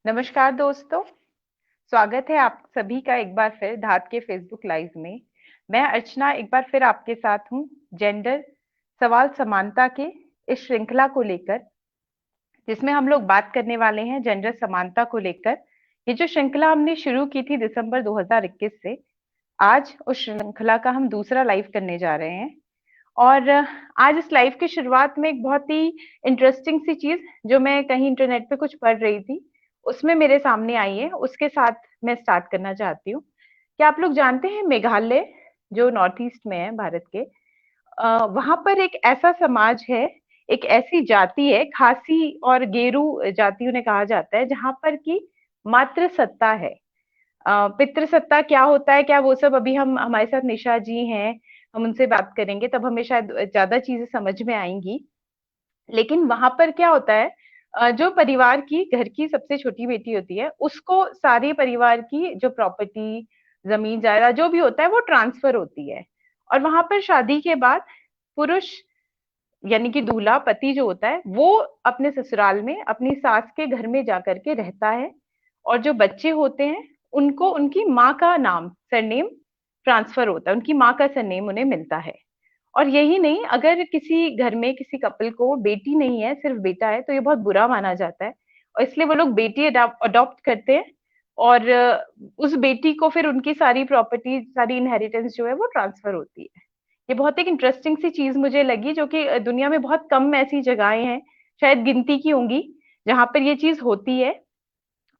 नमस्कार दोस्तों। स्वागत है आप सभी का एक बार फिर धात के फेसबुक लाइव में। मैं अर्चना एक बार फिर आपके साथ हूँ जेंडर सवाल समानता के इस श्रृंखला को लेकर, जिसमें हम लोग बात करने वाले हैं जेंडर समानता को लेकर। ये जो श्रृंखला हमने शुरू की थी दिसंबर 2021 से, आज उस श्रृंखला का हम दूसरा लाइव करने जा रहे हैं। और आज इस लाइव की शुरुआत में एक बहुत ही इंटरेस्टिंग सी चीज जो मैं कहीं इंटरनेट पे कुछ पढ़ रही थी, उसमें मेरे सामने आई है, उसके साथ मैं स्टार्ट करना चाहती हूँ। क्या आप लोग जानते हैं मेघालय जो नॉर्थ ईस्ट में है भारत के, वहां पर एक ऐसा समाज है, एक ऐसी जाति है, खासी और गेरू जाति उन्हें कहा जाता है, जहां पर की मातृ सत्ता है। पितृसत्ता क्या होता है, क्या वो सब, अभी हम हमारे साथ निशा जी हैं, हम उनसे बात करेंगे तब हमें शायद ज्यादा चीजें समझ में आएंगी। लेकिन वहां पर क्या होता है, जो परिवार की घर की सबसे छोटी बेटी होती है उसको सारे परिवार की जो प्रॉपर्टी, जमीन जायदाद जो भी होता है वो ट्रांसफर होती है। और वहां पर शादी के बाद पुरुष यानी कि दूल्हा पति जो होता है वो अपने ससुराल में अपनी सास के घर में जाकर के रहता है। और जो बच्चे होते हैं उनको उनकी माँ का नाम, सरनेम ट्रांसफर होता है, उनकी माँ का सरनेम उन्हें मिलता है। और यही नहीं, अगर किसी घर में किसी कपल को बेटी नहीं है, सिर्फ बेटा है, तो ये बहुत बुरा माना जाता है। और इसलिए वो लोग बेटी अडॉप्ट करते हैं। और उस बेटी को फिर उनकी सारी प्रॉपर्टी, सारी इनहेरिटेंस जो है वो ट्रांसफर होती है। ये बहुत एक इंटरेस्टिंग सी चीज मुझे लगी, जो कि दुनिया में बहुत कम ऐसी जगहें हैं, शायद गिनती की होंगी, जहां पर ये चीज होती है।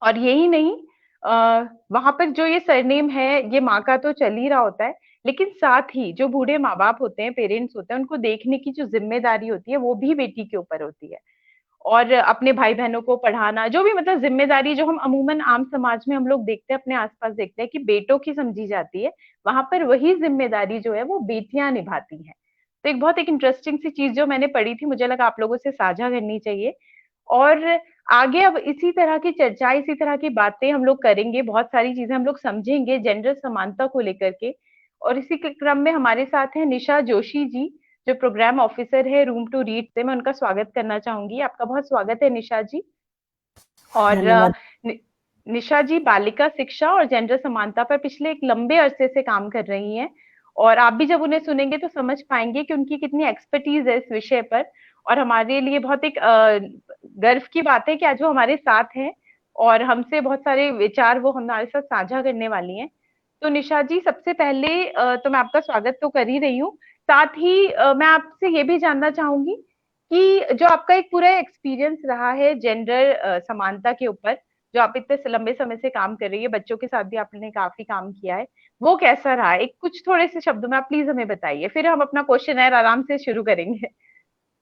और यही नहीं, वहां पर जो ये सरनेम है ये माँ का तो चल ही रहा होता है, लेकिन साथ ही जो बूढ़े माँ बाप होते हैं, पेरेंट्स होते हैं, उनको देखने की जो जिम्मेदारी होती है वो भी बेटी के ऊपर होती है। और अपने भाई बहनों को पढ़ाना, जो भी मतलब जिम्मेदारी जो हम अमूमन आम समाज में हम लोग देखते हैं, अपने आसपास देखते हैं कि बेटों की समझी जाती है, वहां पर वही जिम्मेदारी जो है वो बेटियां निभाती हैं। तो एक बहुत एक इंटरेस्टिंग सी चीज जो मैंने पढ़ी थी, मुझे लगा आप लोगों से साझा करनी चाहिए। और आगे अब इसी तरह की चर्चा, इसी तरह की बातें हम लोग करेंगे, बहुत सारी चीजें हम लोग समझेंगे जेंडर समानता को लेकर के। और इसी के क्रम में हमारे साथ हैं निशा जोशी जी, जो प्रोग्राम ऑफिसर है रूम टू रीड से। मैं उनका स्वागत करना चाहूंगी। आपका बहुत स्वागत है निशा जी। और धन्यवाद। नि, निशा जी बालिका शिक्षा और जेंडर समानता पर पिछले एक लंबे अरसे से काम कर रही हैं। और आप भी जब उन्हें सुनेंगे तो समझ पाएंगे कि उनकी कितनी एक्सपर्टीज है इस विषय पर। और हमारे लिए बहुत एक गर्व की बात है कि आज वो हमारे साथ हैं और हमसे बहुत सारे विचार वो हमारे साथ साझा करने वाली हैं। तो निशा जी, सबसे पहले तो मैं आपका स्वागत तो कर ही रही हूँ, साथ ही मैं आपसे ये भी जानना चाहूंगी कि जो आपका एक पूरा एक्सपीरियंस रहा है जेंडर समानता के ऊपर, जो आप इतने लंबे समय से काम कर रही है, बच्चों के साथ भी आपने काफी काम किया है, वो कैसा रहा? एक कुछ थोड़े से शब्दों में आप प्लीज हमें बताइए, फिर हम अपना क्वेश्चन आराम से शुरू करेंगे।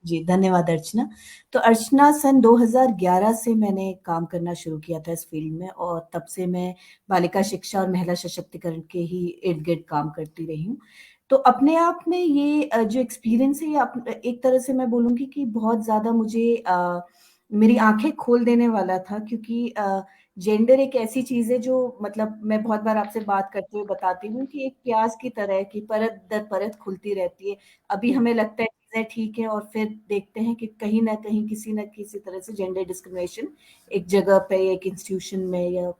जी, धन्यवाद अर्चना। तो अर्चना, सन 2011 से मैंने काम करना शुरू किया था इस फील्ड में, और तब से मैं बालिका शिक्षा और महिला सशक्तिकरण के ही इर्द गिर्द काम करती रही हूँ। तो अपने आप में ये जो एक्सपीरियंस है, ये एक तरह से मैं बोलूँगी कि बहुत ज़्यादा मुझे मेरी आंखें खोल देने वाला था, क्योंकि जेंडर एक ऐसी चीज़ है जो, मतलब मैं बहुत बार आपसे बात करते हुए बताती हूँ कि एक प्याज की तरह है कि परत दर परत खुलती रहती है। अभी जी। हमें लगता है चीजें ठीक है, और फिर देखते हैं कि कहीं ना कहीं किसी न किसी तरह से जेंडर डिस्क्रिमिनेशन एक जगह पे, एक इंस्टीट्यूशन में या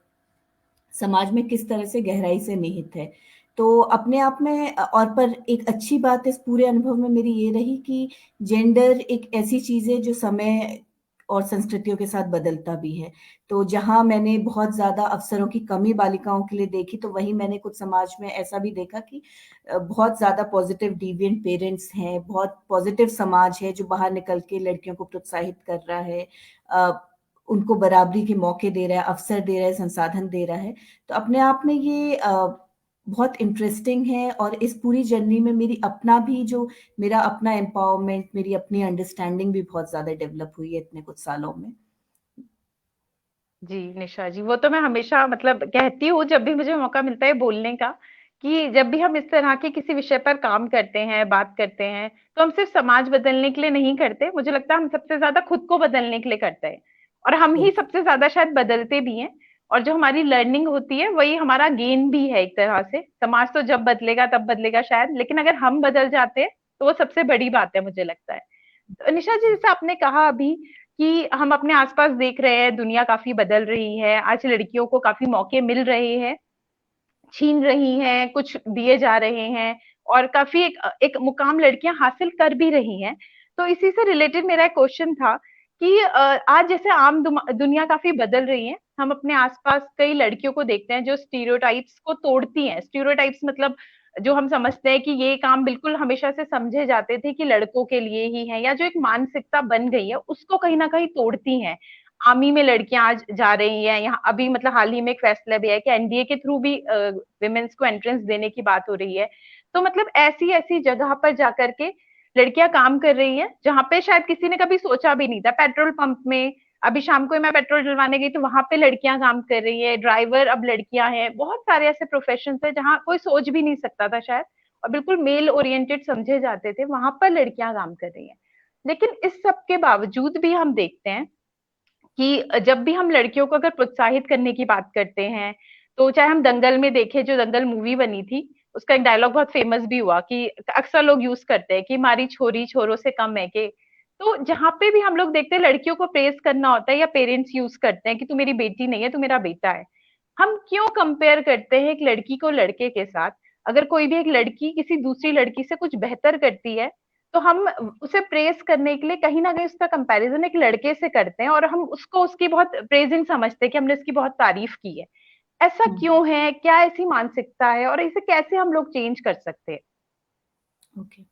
समाज में किस तरह से गहराई से निहित है। तो अपने आप में और पर एक अच्छी बात इस पूरे अनुभव में मेरी ये रही कि जेंडर एक ऐसी चीज है जो समय और संस्कृतियों के साथ बदलता भी है। तो जहां मैंने बहुत ज्यादा अवसरों की कमी बालिकाओं के लिए देखी, तो वहीं मैंने कुछ समाज में ऐसा भी देखा कि बहुत ज्यादा पॉजिटिव डिविएंट पेरेंट्स हैं, बहुत पॉजिटिव समाज है जो बाहर निकल के लड़कियों को प्रोत्साहित कर रहा है, उनको बराबरी के मौके दे रहा है, अवसर दे रहा है, संसाधन दे रहा है। तो अपने आप में ये बहुत इंटरेस्टिंग है, और इस पूरी जर्नी में मेरी अपना भी जो, मेरा अपना एम्पावरमेंट, मेरी अपनी अंडरस्टैंडिंग भी बहुत ज्यादा डेवलप हुई है इतने कुछ सालों में। जी निशा जी, वो तो मैं हमेशा मतलब कहती हूँ जब भी मुझे मौका मिलता है बोलने का, कि जब भी हम इस तरह के किसी विषय पर काम करते हैं, बात करते हैं, तो हम सिर्फ समाज बदलने के लिए नहीं करते, मुझे लगता है हम सबसे ज्यादा खुद को बदलने के लिए करते हैं। और हम ही बिल्कुल। सबसे ज्यादा शायद बदलते भी हैं। और जो हमारी लर्निंग होती है वही हमारा गेन भी है एक तरह से। समाज तो जब बदलेगा तब बदलेगा शायद, लेकिन अगर हम बदल जाते हैं तो वो सबसे बड़ी बात है मुझे लगता है। तो निशा जी, जैसे आपने कहा अभी कि हम अपने आसपास देख रहे हैं, दुनिया काफी बदल रही है, आज लड़कियों को काफी मौके मिल रहे हैं, छीन रही हैं, कुछ दिए जा रहे हैं, और काफी एक मुकाम लड़कियां हासिल कर भी रही हैं। तो इसी से रिलेटेड मेरा एक क्वेश्चन था कि आज जैसे आम दुनिया काफी बदल रही है, हम अपने आसपास कई लड़कियों को देखते हैं जो स्टीरियोटाइप्स को तोड़ती हैं। स्टीरियोटाइप्स मतलब जो हम समझते हैं कि ये काम बिल्कुल हमेशा से समझे जाते थे कि लड़कों के लिए ही है, या जो एक मानसिकता बन गई है उसको कहीं ना कहीं तोड़ती हैं। आर्मी में लड़कियां आज जा रही हैं, यहाँ अभी मतलब हाल ही में एक फैसला भी है कि एनडीए के थ्रू भी विमेन्स को एंट्रेंस देने की बात हो रही है। तो मतलब ऐसी ऐसी जगह पर जाकर के लड़कियां काम कर रही हैं जहां पे शायद किसी ने कभी सोचा भी नहीं था। पेट्रोल पंप में अभी शाम को मैं पेट्रोल डलवाने गई तो वहां पे लड़कियां काम कर रही है, ड्राइवर अब लड़कियां हैं, बहुत सारे ऐसे प्रोफेशन है जहां कोई सोच भी नहीं सकता था शायद, और बिल्कुल मेल ओरिएंटेड समझे जाते थे, वहां पर लड़कियां काम कर रही हैं। लेकिन इस सब के बावजूद भी हम देखते हैं कि जब भी हम लड़कियों को अगर प्रोत्साहित करने की बात करते हैं, तो चाहे हम दंगल में देखें, जो दंगल मूवी बनी थी, उसका एक डायलॉग बहुत फेमस भी हुआ कि अक्सर लोग यूज करते हैं कि हमारी छोरी छोरों से कम है के। तो जहां पे भी हम लोग देखते हैं लड़कियों को प्रेस करना होता है, या पेरेंट्स यूज करते हैं कि तू मेरी बेटी नहीं है, तू मेरा बेटा है, हम क्यों कंपेयर करते हैं एक लड़की को लड़के के साथ? अगर कोई भी एक लड़की किसी दूसरी लड़की से कुछ बेहतर करती है, तो हम उसे प्रेज करने के लिए कहीं ना कहीं उसका कंपैरिजन एक लड़के से करते हैं, और हम उसको उसकी बहुत प्रेजिंग समझते हैं कि हमने उसकी बहुत तारीफ की है। ऐसा क्यों है? क्या ऐसी मानसिकता है, और इसे कैसे हम लोग चेंज कर सकते हैं? ओके।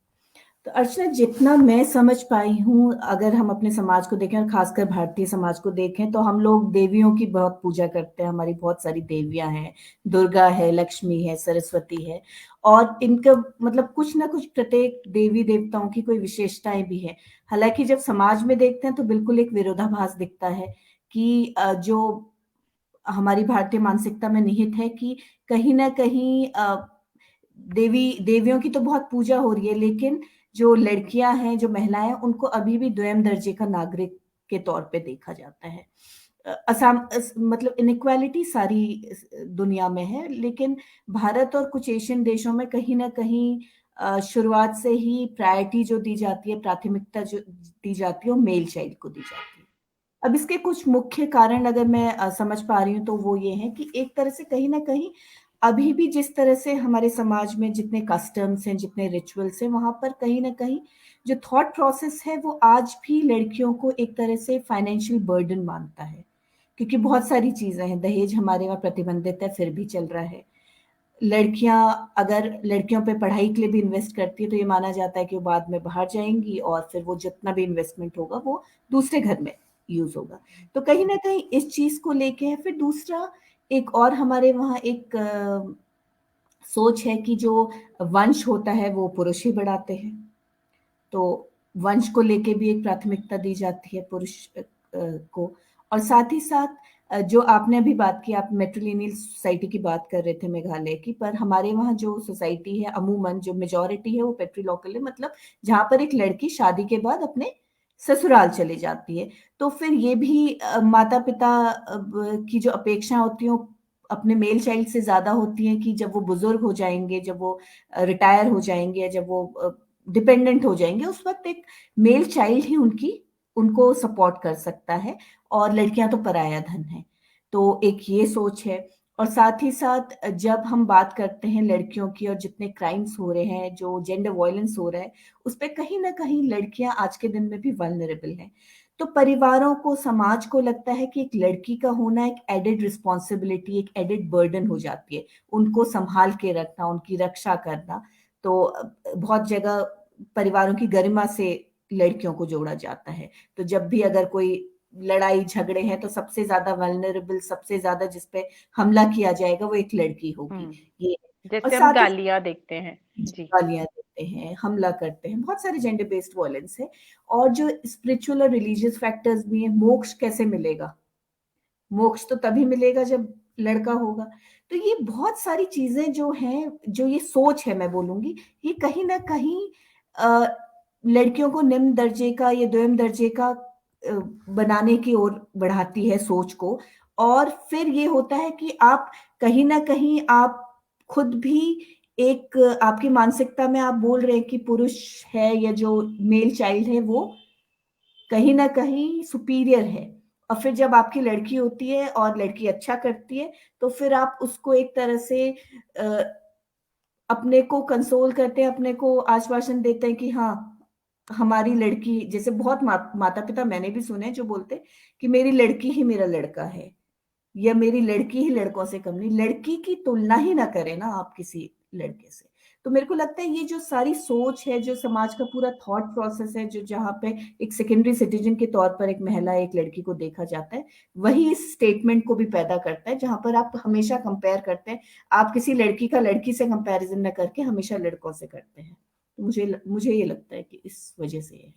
तो अर्चना, जितना मैं समझ पाई हूँ, अगर हम अपने समाज को देखें और खासकर भारतीय समाज को देखें, तो हम लोग देवियों की बहुत पूजा करते हैं। हमारी बहुत सारी देवियां हैं, दुर्गा है, लक्ष्मी है, सरस्वती है, और इनका मतलब कुछ ना कुछ प्रत्येक देवी देवताओं की कोई विशेषताएं भी है। हालांकि जब समाज में देखते हैं तो बिल्कुल एक विरोधाभास दिखता है कि जो हमारी भारतीय मानसिकता में निहित है कि कहीं ना कहीं देवी देवियों की तो बहुत पूजा हो रही है, लेकिन जो लड़कियां हैं, जो महिलाएं हैं, उनको अभी भी द्वितीय दर्जे का नागरिक के तौर पे देखा जाता है। मतलब इनइक्वालिटी सारी दुनिया में है, लेकिन भारत और कुछ एशियन देशों में कहीं ना कहीं शुरुआत से ही प्रायोरिटी जो दी जाती है, प्राथमिकता जो दी जाती है, वो मेल चाइल्ड को दी जाती है। अब इसके कुछ मुख्य कारण अगर मैं समझ पा रही हूँ, तो वो ये है कि एक तरह से कहीं ना कहीं अभी भी जिस तरह से हमारे समाज में जितने कस्टम्स हैं, जितने रिचुअल्स हैं, वहां पर कहीं ना कहीं जो थॉट प्रोसेस है वो आज भी लड़कियों को एक तरह से फाइनेंशियल बर्डन मानता है। क्योंकि बहुत सारी चीजें हैं, दहेज हमारे यहाँ प्रतिबंधित है, फिर भी चल रहा है। लड़कियां अगर लड़कियों पे पढ़ाई के लिए भी इन्वेस्ट करती है, तो ये माना जाता है कि वो बाद में बाहर जाएंगी और फिर वो जितना भी इन्वेस्टमेंट होगा वो दूसरे घर में यूज होगा। तो कहीं ना कहीं इस चीज को लेके है। फिर दूसरा, एक और हमारे वहाँ एक सोच है कि जो वंश होता है वो पुरुष ही बढ़ाते हैं। तो वंश को लेके भी एक प्राथमिकता दी जाती है पुरुष को। और साथ ही साथ जो आपने अभी बात की, आप मेट्रिलिनियल सोसाइटी की बात कर रहे थे मेघालय की, पर हमारे वहाँ जो सोसाइटी है, अमूमन जो मेजोरिटी है वो पेट्रीलॉकल है, मतलब जहाँ पर एक लड़की शादी के बाद अपने ससुराल चले जाती है। तो फिर ये भी माता पिता की जो अपेक्षा होती है अपने मेल चाइल्ड से ज्यादा होती है कि जब वो बुजुर्ग हो जाएंगे, जब वो रिटायर हो जाएंगे, या जब वो डिपेंडेंट हो जाएंगे, उस वक्त एक मेल चाइल्ड ही उनको सपोर्ट कर सकता है, और लड़कियां तो पराया धन है। तो एक ये सोच है। और साथ ही साथ जब हम बात करते हैं लड़कियों की, और जितने क्राइम्स हो रहे हैं, जो जेंडर वायलेंस हो रहा है, उस पर कहीं ना कहीं लड़कियां आज के दिन में भी वल्नरेबल हैं। तो परिवारों को, समाज को लगता है कि एक लड़की का होना एक एडेड रिस्पॉन्सिबिलिटी, एक एडेड बर्डन हो जाती है, उनको संभाल के रखना, उनकी रक्षा करना। तो बहुत जगह परिवारों की गरिमा से लड़कियों को जोड़ा जाता है। तो जब भी अगर कोई लड़ाई झगड़े हैं, तो सबसे ज्यादा वल्नरेबल, सबसे ज्यादा जिसपे हमला किया जाएगा वो एक लड़की होगी। ये और जैसे हम साथ ही गालियां देखते हैं। जी। गालियां देते हैं, हमला करते हैं, बहुत सारे जेंडर बेस्ड वायलेंस है। और जो स्पिरिचुअल और रिलीजियस फैक्टर्स भी हैं, मोक्ष कैसे मिलेगा? मोक्ष तो तभी मिलेगा जब लड़का होगा। तो ये बहुत सारी चीजें जो हैं, जो ये सोच है, मैं बोलूंगी, ये कहीं ना कहीं अ, लड़कियों को निम्न दर्जे का या द्वितीय दर्जे का बनाने की ओर बढ़ाती है सोच को। और फिर ये होता है कि आप कहीं ना कहीं आप खुद भी एक आपकी मानसिकता में आप बोल रहे हैं कि पुरुष है, या जो मेल चाइल्ड है वो कहीं ना कहीं सुपीरियर है। और फिर जब आपकी लड़की होती है और लड़की अच्छा करती है, तो फिर आप उसको एक तरह से अपने को कंसोल करते हैं, अपने को आश्वासन देते हैं कि हाँ, हमारी लड़की, जैसे बहुत माता पिता मैंने भी सुने जो बोलते हैं कि मेरी लड़की ही मेरा लड़का है, या मेरी लड़की ही लड़कों से कम नहीं। लड़की की तुलना ही ना करें ना आप किसी लड़के से। तो मेरे को लगता है ये जो सारी सोच है, जो समाज का पूरा थॉट प्रोसेस है, जो जहाँ पे एक सेकेंडरी सिटीजन के तौर पर एक महिला, एक लड़की को देखा जाता है, वही इस स्टेटमेंट को भी पैदा करता है, जहां पर आप हमेशा कंपेयर करते हैं। आप किसी लड़की का लड़की से कंपैरिजन न करके हमेशा लड़कों से करते हैं। तो मुझे मुझे ये लगता है कि इस वजह से है।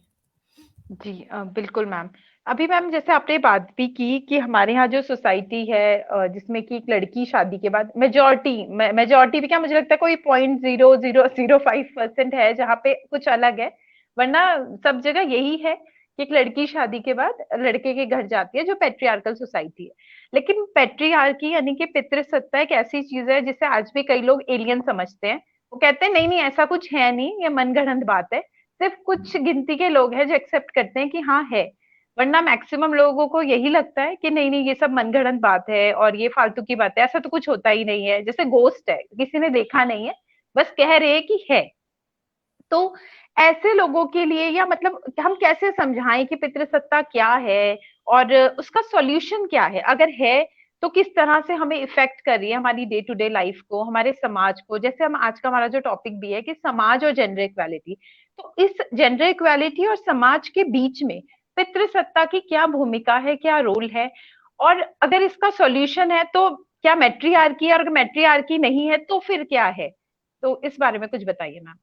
जी बिल्कुल मैम। अभी मैम जैसे आपने बात भी की कि हमारे यहाँ जो सोसाइटी है जिसमें कि एक लड़की शादी के बाद मेजोरिटी भी क्या, मुझे लगता है कोई 0.0005% है जहाँ पे कुछ अलग है, वरना सब जगह यही है कि एक लड़की शादी के बाद लड़के के घर जाती है, जो पेट्रियार्कल सोसाइटी है। लेकिन पेट्रियार्की यानी कि पितृसत्ता एक ऐसी चीज है जिसे आज भी कई लोग एलियन समझते हैं। वो कहते हैं नहीं नहीं ऐसा कुछ है नहीं, ये मनगढ़ंत बात है। सिर्फ कुछ गिनती के लोग हैं जो एक्सेप्ट करते हैं कि हाँ है, वरना मैक्सिमम लोगों को यही लगता है कि नहीं नहीं ये सब मनगढ़ंत बात है और ये फालतू की बात है, ऐसा तो कुछ होता ही नहीं है, जैसे गोस्ट है, किसी ने देखा नहीं है, बस कह रहे हैं कि है। तो ऐसे लोगों के लिए या मतलब हम कैसे समझाएं कि पितृसत्ता क्या है और उसका सॉल्यूशन क्या है, अगर है तो किस तरह से हमें इफेक्ट कर रही है हमारी डे टू डे लाइफ को, हमारे समाज को। जैसे हम आज का हमारा जो टॉपिक भी है कि समाज और जेंडर इक्वालिटी, तो इस जेंडर इक्वालिटी और समाज के बीच में पितृसत्ता की क्या भूमिका है, क्या रोल है, और अगर इसका सॉल्यूशन है तो क्या मैट्रियार्की है, और अगर मैट्रियार्की नहीं है तो फिर क्या है। तो इस बारे में कुछ बताइए मैम।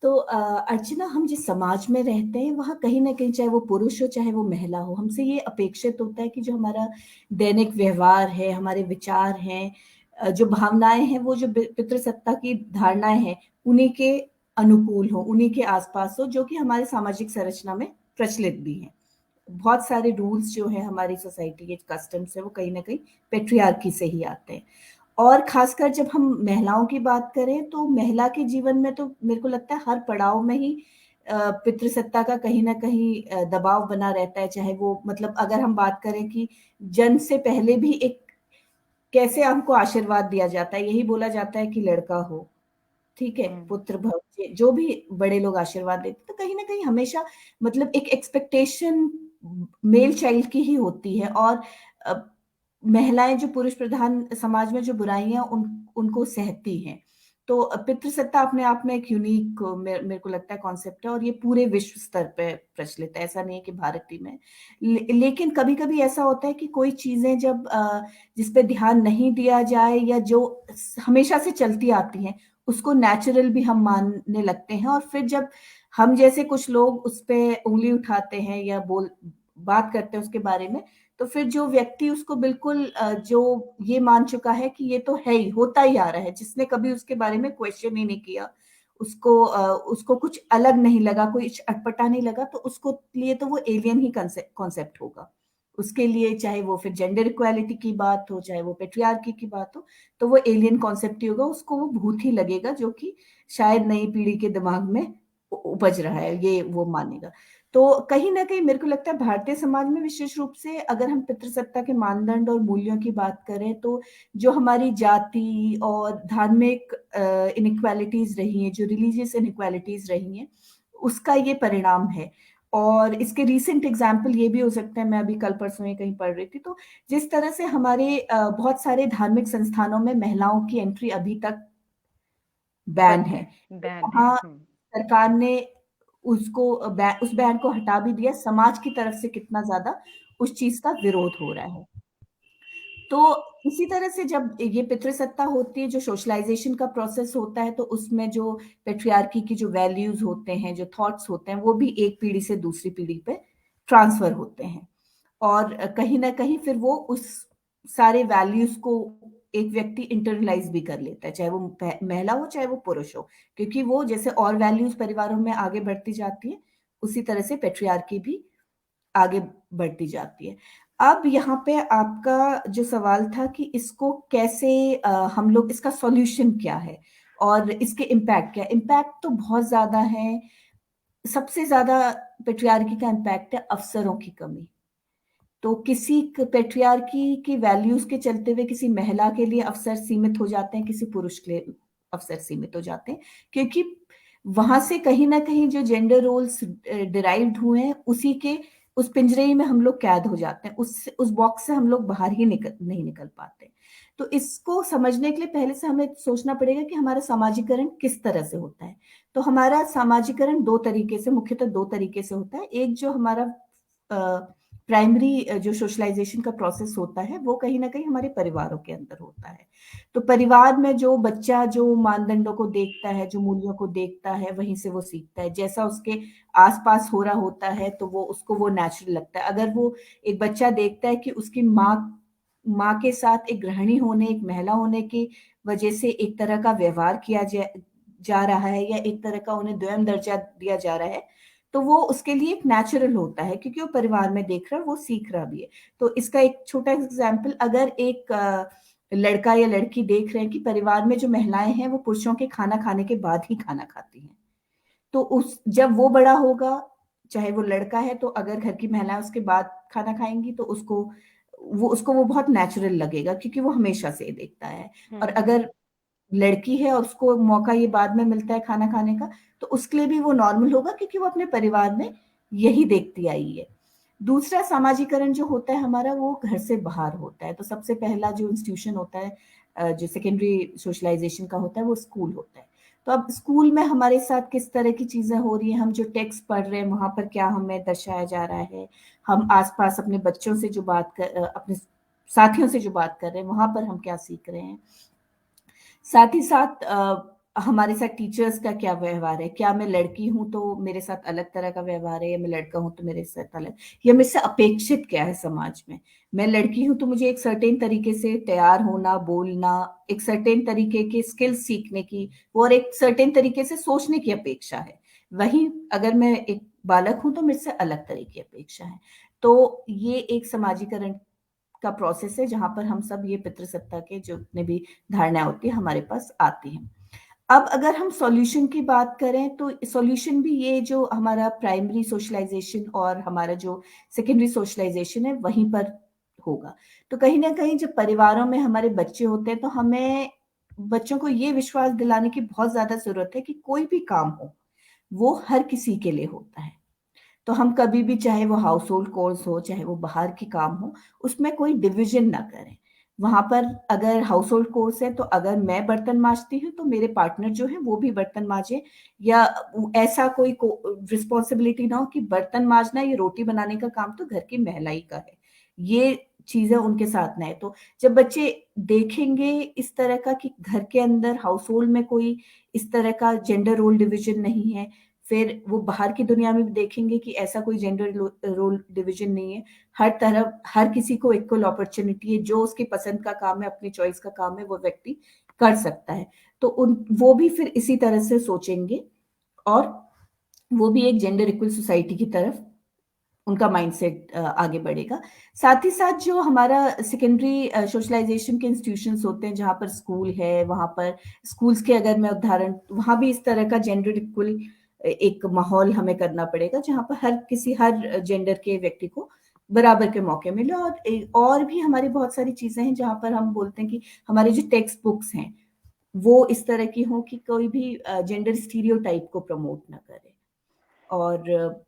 तो अर्चना, हम जिस समाज में रहते हैं वहाँ कहीं ना कहीं, चाहे वो पुरुष हो चाहे वो महिला हो, हमसे ये अपेक्षित होता है कि जो हमारा दैनिक व्यवहार है, हमारे विचार हैं, जो भावनाएं हैं, वो जो पितृसत्ता की धारणाएं हैं, उन्हीं के अनुकूल हो, उन्हीं के आसपास हो, जो कि हमारे सामाजिक संरचना में प्रचलित भी हैं। बहुत सारे रूल्स जो है हमारी सोसाइटी के, कस्टम्स है, वो कहीं ना कहीं पेट्रियार्की से ही आते हैं। और खासकर जब हम महिलाओं की बात करें, तो महिला के जीवन में तो मेरे को लगता है हर पड़ाव में ही पितृसत्ता का कहीं ना कहीं दबाव बना रहता है। चाहे वो, मतलब अगर हम बात करें कि जन्म से पहले भी एक कैसे हमको आशीर्वाद दिया जाता है, यही बोला जाता है कि लड़का हो, ठीक है, हम्म। पुत्र भव, जो भी बड़े लोग आशीर्वाद देते, तो कहीं ना कहीं हमेशा, मतलब एक एक्सपेक्टेशन मेल चाइल्ड की ही होती है। और अ, महिलाएं जो पुरुष प्रधान समाज में जो बुराइयां उनको सहती हैं। तो पितृसत्ता अपने आप में एक यूनिक, मेरे को लगता है, कॉन्सेप्ट है, और ये पूरे विश्व स्तर पे प्रचलित है, ऐसा नहीं है कि भारत ही में। लेकिन कभी कभी ऐसा होता है कि कोई चीजें जब जिस पे ध्यान नहीं दिया जाए, या जो हमेशा से चलती आती हैं, उसको नेचुरल भी हम मानने लगते हैं, और फिर जब हम जैसे कुछ लोग उस पे उंगली उठाते हैं या बात करते हैं उसके बारे में, तो फिर जो व्यक्ति उसको बिल्कुल जो ये मान चुका है कि ये तो है ही, होता ही आ रहा है, जिसने कभी उसके बारे में क्वेश्चन ही नहीं किया, उसको कुछ अलग नहीं लगा, कोई अटपटा नहीं लगा, तो उसको लिए तो वो एलियन ही कॉन्सेप्ट होगा। उसके लिए चाहे वो फिर जेंडर इक्वालिटी की बात हो, चाहे वो पेट्रियार्की की बात हो, तो वो एलियन कॉन्सेप्ट ही होगा, उसको वो भूत ही लगेगा, जो कि शायद नई पीढ़ी के दिमाग में उपज रहा है, ये वो मानेगा। तो कहीं ना कहीं मेरे को लगता है भारतीय समाज में विशेष रूप से, अगर हम पितृसत्ता के मानदंड और मूल्यों की बात करें, तो जो हमारी जाति और धार्मिक इनइक्वालिटीज रही हैं, जो रिलीजियस इनइक्वालिटीज रही हैं, उसका ये परिणाम है। और इसके रीसेंट एग्जाम्पल ये भी हो सकते हैं, मैं अभी कल परसों ही कहीं पढ़ रही थी, तो जिस तरह से हमारे बहुत सारे धार्मिक संस्थानों में महिलाओं की एंट्री अभी तक बैन बंद है, है, तो बैन है। वहाँ सरकार ने उस बैन को हटा भी दिया। समाज की तरफ से कितना ज्यादा उस चीज का विरोध हो रहा है। तो इसी तरह से जब ये पितृसत्ता होती है, जो सोशलाइजेशन का प्रोसेस होता है, तो उसमें जो पेट्रियार्की की जो वैल्यूज होते हैं, जो थॉट्स होते हैं, वो भी एक पीढ़ी से दूसरी पीढ़ी पे ट्रांसफर होते हैं। और कहीं ना कहीं फिर वो उस सारे वैल्यूज को एक व्यक्ति इंटरनलाइज भी कर लेता है, चाहे वो महिला हो चाहे वो पुरुष हो, क्योंकि वो जैसे और वैल्यूज परिवारों में आगे बढ़ती जाती है, उसी तरह से पेट्रियार्की भी आगे बढ़ती जाती है। अब यहाँ पे आपका जो सवाल था कि इसको कैसे हम लोग, इसका सॉल्यूशन क्या है और इसके इम्पैक्ट क्या है। इम्पैक्ट तो बहुत ज्यादा है। सबसे ज्यादा पेट्रियार्की का इम्पैक्ट है अवसरों की कमी। तो किसी पेट्रियार्की की वैल्यूज के चलते हुए किसी महिला के लिए अवसर सीमित हो जाते हैं, किसी पुरुष के लिए अवसर सीमित हो जाते हैं, क्योंकि वहां से कहीं ना कहीं जो जेंडर रोल्स डिराइव्ड हुए हैं उसी के उस पिंजरे में हम लोग कैद हो जाते हैं, उस बॉक्स से हम लोग बाहर ही नहीं निकल पाते। तो इसको समझने के लिए पहले से हमें सोचना पड़ेगा कि हमारा सामाजिकरण किस तरह से होता है। तो हमारा सामाजिकरण दो तरीके से, मुख्यतः दो तरीके से होता है। एक जो हमारा प्राइमरी जो सोशलाइजेशन का प्रोसेस होता है वो कहीं ना कहीं हमारे परिवारों के अंदर होता है। तो परिवार में जो बच्चा जो मानदंडों को देखता है, जो मूल्यों को देखता है, वहीं से वो सीखता है। जैसा उसके आसपास हो रहा होता है तो वो उसको वो नेचुरल लगता है। अगर वो एक बच्चा देखता है कि उसकी माँ माँ के साथ एक गृहिणी होने, एक महिला होने की वजह से एक तरह का व्यवहार किया जा रहा है, या एक तरह का उन्हें द्वयम दर्जा दिया जा रहा है, तो वो उसके लिए एक नेचुरल होता है, क्योंकि वो परिवार में देख रहा है, वो सीख रहा भी है। तो इसका एक छोटा एग्जाम्पल, अगर एक लड़का या लड़की देख रहे हैं कि परिवार में जो महिलाएं हैं वो पुरुषों के खाना खाने के बाद ही खाना खाती हैं, तो उस जब वो बड़ा होगा, चाहे वो लड़का है, तो अगर घर की महिलाएं उसके बाद खाना खाएंगी तो उसको वो बहुत नेचुरल लगेगा, क्योंकि वो हमेशा से ये देखता है। और हम्म। अगर लड़की है और उसको मौका ये बाद में मिलता है खाना खाने का, तो उसके लिए भी वो नॉर्मल होगा, क्योंकि वो अपने परिवार में यही देखती आई है। दूसरा सामाजिकरण जो होता है हमारा, वो घर से बाहर होता है। तो सबसे पहला जो इंस्टीट्यूशन होता है जो सेकेंडरी सोशलाइजेशन का होता है, वो स्कूल होता है। तो अब स्कूल में हमारे साथ किस तरह की चीजें हो रही हैं, हम जो टेक्स्ट पढ़ रहे हैं वहां पर क्या हमें दर्शाया जा रहा है, हम आसपास अपने बच्चों से जो अपने साथियों से जो बात कर रहे हैं वहां पर हम क्या सीख रहे हैं। साथ ही साथ हमारे साथ टीचर्स का क्या व्यवहार है, क्या मैं लड़की हूं तो मेरे साथ अलग तरह का व्यवहार है, या मैं लड़का हूं तो मेरे साथ अलग, या मुझसे अपेक्षित क्या है समाज में। मैं लड़की हूं तो मुझे एक सर्टेन तरीके से तैयार होना, बोलना, एक सर्टेन तरीके के स्किल्स सीखने की, और एक सर्टेन तरीके से सोचने की अपेक्षा है। वहीं अगर मैं एक बालक हूं तो मुझसे अलग तरह की अपेक्षा है। तो ये एक समाजीकरण का प्रोसेस है जहां पर हम सब ये पितृसत्ता के जो जितने भी धारणाएं होती है हमारे पास आती हैं। अब अगर हम सॉल्यूशन की बात करें तो सॉल्यूशन भी ये जो हमारा प्राइमरी सोशलाइजेशन और हमारा जो सेकेंडरी सोशलाइजेशन है वहीं पर होगा। तो कहीं ना कहीं जब परिवारों में हमारे बच्चे होते हैं तो हमें बच्चों को ये विश्वास दिलाने की बहुत ज्यादा जरूरत है कि कोई भी काम हो वो हर किसी के लिए होता है। तो हम कभी भी, चाहे वो हाउस होल्ड कोर्स हो, चाहे वो बाहर की काम हो, उसमें कोई डिविजन ना करें। वहां पर अगर हाउस होल्ड कोर्स है तो अगर मैं बर्तन मांजती हूँ तो मेरे पार्टनर जो है वो भी बर्तन मांजे, या ऐसा कोई रिस्पॉन्सिबिलिटी ना हो कि बर्तन मांजना, ये रोटी बनाने का काम तो घर की महिला ही का है, ये चीजें उनके साथ ना है। तो जब बच्चे देखेंगे इस तरह का कि घर के अंदर हाउस होल्ड में कोई इस तरह का जेंडर रोल डिविजन नहीं है, फिर वो बाहर की दुनिया में भी देखेंगे कि ऐसा कोई जेंडर रोल डिवीजन नहीं है। हर तरफ हर किसी को इक्वल अपॉर्चुनिटी है, जो उसकी पसंद का काम है, अपनी चॉइस का काम है, वो व्यक्ति कर सकता है। तो वो भी फिर इसी तरह से सोचेंगे, और वो भी एक जेंडर इक्वल सोसाइटी की तरफ उनका माइंडसेट आगे बढ़ेगा। साथ ही साथ जो हमारा सेकेंडरी सोशलाइजेशन के इंस्टीट्यूशंस होते हैं, जहाँ पर स्कूल है, वहाँ पर स्कूल्स के अगर मैं उदाहरण, वहाँ भी इस तरह का जेंडर इक्वल एक माहौल हमें करना पड़ेगा, जहाँ पर हर जेंडर के व्यक्ति को बराबर के मौके मिले। और भी हमारी बहुत सारी चीजें हैं जहाँ पर हम बोलते हैं कि हमारे जो टेक्स्ट बुक्स हैं वो इस तरह की हों कि कोई भी जेंडर स्टीरियोटाइप को प्रमोट ना करे। और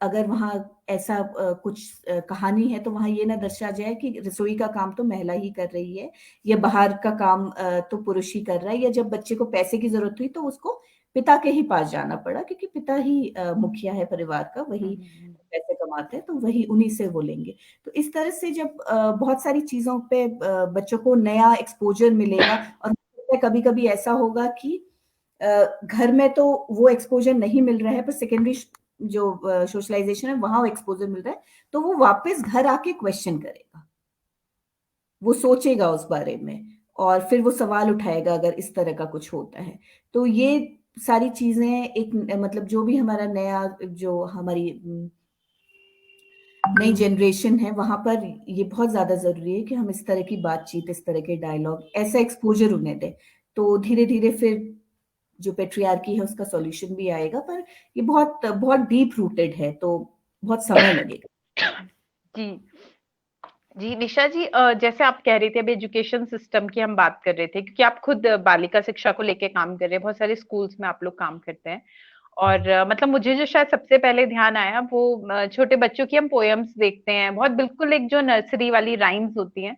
अगर वहाँ ऐसा कुछ कहानी है तो वहाँ ये ना दर्शा जाए कि रसोई का काम तो महिला ही कर रही है, या बाहर का काम तो पुरुष ही कर रहा है, या जब बच्चे को पैसे की जरूरत हुई तो उसको पिता के ही पास जाना पड़ा, क्योंकि पिता ही मुखिया है परिवार का, वही पैसे कमाते हैं, तो वही उन्हीं से वो लेंगे। तो इस तरह से जब बहुत सारी चीजों पे बच्चों को नया एक्सपोजर मिलेगा, और कभी कभी ऐसा होगा कि घर में तो वो एक्सपोजर नहीं मिल रहा है, पर सेकेंडरी जो सोशलाइजेशन है वहां वो एक्सपोजर मिल रहा है, तो वो वापस घर आके क्वेश्चन करेगा, वो सोचेगा उस बारे में, और फिर वो सवाल उठाएगा अगर इस तरह का कुछ होता है। तो ये सारी चीजें एक, मतलब जो भी हमारा नया, जो हमारी नई जनरेशन है, वहां पर ये बहुत ज्यादा जरूरी है कि हम इस तरह की बातचीत, इस तरह के डायलॉग, ऐसा एक्सपोजर उन्हें दें। तो धीरे धीरे फिर जो पेट्रियार्की है उसका सॉल्यूशन भी आएगा, पर ये बहुत बहुत डीप रूटेड है, तो बहुत समय लगेगा। जी जी निशा जी, जैसे आप कह रहे थे अभी एजुकेशन सिस्टम की हम बात कर रहे थे, क्योंकि आप खुद बालिका शिक्षा को लेके काम कर रहे हैं, बहुत सारे स्कूल्स में आप लोग काम करते हैं। और मतलब मुझे जो शायद सबसे पहले ध्यान आया वो छोटे बच्चों की हम पोयम्स देखते हैं, बहुत बिल्कुल एक जो नर्सरी वाली राइम्स होती हैं,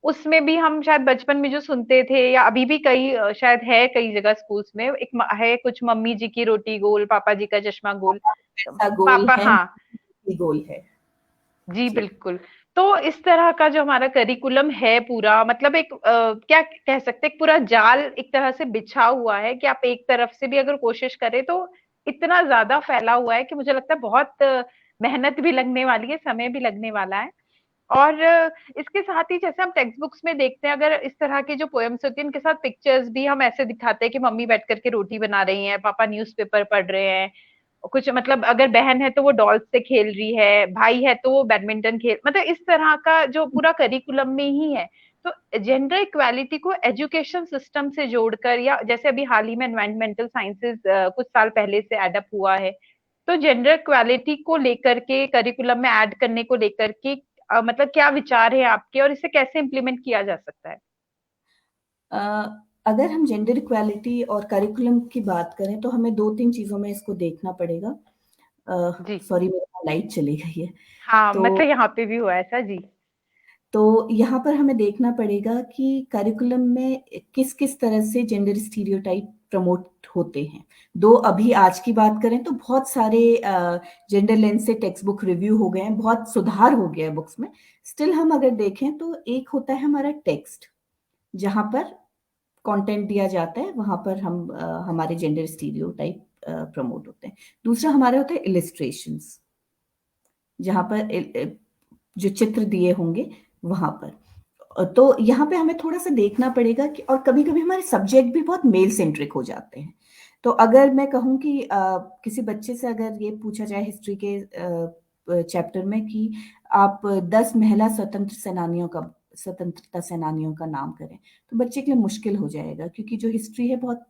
उसमें भी हम शायद बचपन में जो सुनते थे, या अभी भी कई शायद है कई जगह स्कूल्स में एक है कुछ, मम्मी जी की रोटी गोल, पापा जी का चश्मा गोल। ऐसा गोल पापा, है, हाँ गोल है। जी जी। बिल्कुल। तो इस तरह का जो हमारा करिकुलम है पूरा, मतलब एक क्या कह सकते हैं, एक पूरा जाल एक तरह से बिछा हुआ है कि आप एक तरफ से भी अगर कोशिश करें तो इतना ज्यादा फैला हुआ है कि मुझे लगता है बहुत मेहनत भी लगने वाली है, समय भी लगने वाला है। और इसके साथ ही जैसे हम टेक्स्ट बुक्स में देखते हैं, अगर इस तरह की जो पोएम्स होती है उनके साथ पिक्चर्स भी हम ऐसे दिखाते हैं कि मम्मी बैठ करके रोटी बना रही हैं, पापा न्यूज़पेपर पढ़ रहे हैं, कुछ मतलब अगर बहन है तो वो डॉल्स से खेल रही है, भाई है तो वो बैडमिंटन खेल, मतलब इस तरह का जो पूरा करिकुलम में ही है। तो जेंडर इक्वालिटी को एजुकेशन सिस्टम से जोड़कर, या जैसे अभी हाल ही में एनवायरमेंटल साइंसेज कुछ साल पहले से एडअप हुआ है, तो जेंडर इक्वालिटी को लेकर के करिकुलम में ऐड करने को लेकर के मतलब क्या विचार है आपके, और इसे कैसे इम्प्लीमेंट किया जा सकता है? अ, अगर हम जेंडर इक्वालिटी और करिकुलम की बात करें तो हमें 2-3 चीज़ों में इसको देखना पड़ेगा। जी सॉरी, मेरे यहाँ लाइट चली गई है। हाँ, तो मतलब यहाँ पे भी हुआ ऐसा जी। तो यहाँ पर हमें देखना पड़ेगा कि करिकुलम में किस-किस तरह से जेंडर स्टीरियोटाइप प्रमोट होते हैं। दो अभी आज की बात करें तो बहुत सारे जेंडर लेंस से टेक्स्ट बुक रिव्यू हो गए हैं, बहुत सुधार हो गया है बुक्स में। स्टिल हम अगर देखें तो एक होता है हमारा टेक्स्ट, जहाँ पर कंटेंट दिया जाता है, वहाँ पर हम हमारे जेंडर स्टीरियोटाइप प्रमोट होते हैं। दूसरा हमारा होता है इलस्ट्रेशंस, जहाँ पर जो चित्र दिए होंगे वहाँ पर। तो यहाँ पे हमें थोड़ा-सा देखना पड़ेगा कि, और कभी-कभी हमारे सब्जेक्ट भी बहुत मेल सेंट्रिक हो जाते हैं। तो अगर मैं कहूँ कि किसी बच्चे से अगर ये पूछा जाए हिस्ट्री के चैप्टर में कि आप 10 महिला स्वतंत्रता सेनानियों का नाम करें, तो बच्चे के लिए मुश्किल हो जाएगा, क्योंकि जो हिस्ट्री है बहुत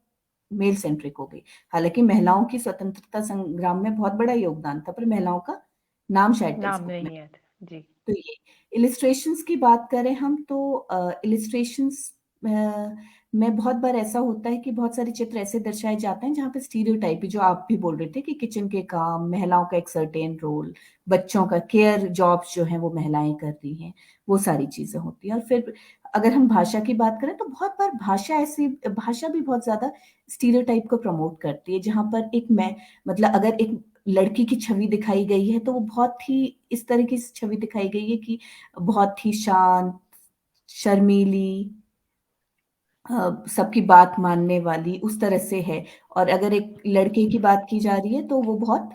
मेल सेंट्रिक हो गई। हालाँकि महिलाओं की स्वतंत्रता संग्राम में बहुत बड़ा योगदान था, पर महिलाओं का नाम शायद टेक्स्ट नाम बुक में। नहीं है जी। तो ये इलिस्ट्रेशंस की बात करें हम तो इलिस्ट्रेशंस में बहुत बार ऐसा होता है कि बहुत सारे चित्र ऐसे दर्शाए जाते हैं जहाँ पे स्टीरियोटाइप, जो आप भी बोल रहे थे कि किचन के काम, महिलाओं का एक सर्टेन रोल, बच्चों का केयर जॉब्स जो हैं वो महिलाएं कर रही हैं, वो सारी चीजें होती हैं। और फिर अगर हम भाषा की बात करें तो बहुत बार भाषा भी बहुत ज्यादा स्टीरियोटाइप को प्रमोट करती है, जहाँ पर एक मैं मतलब अगर एक लड़की की छवि दिखाई गई है तो वो बहुत ही इस तरह की छवि दिखाई गई है कि बहुत ही शांत, शर्मीली, सबकी बात मानने वाली, उस तरह से है। और अगर एक लड़के की बात की जा रही है तो वो बहुत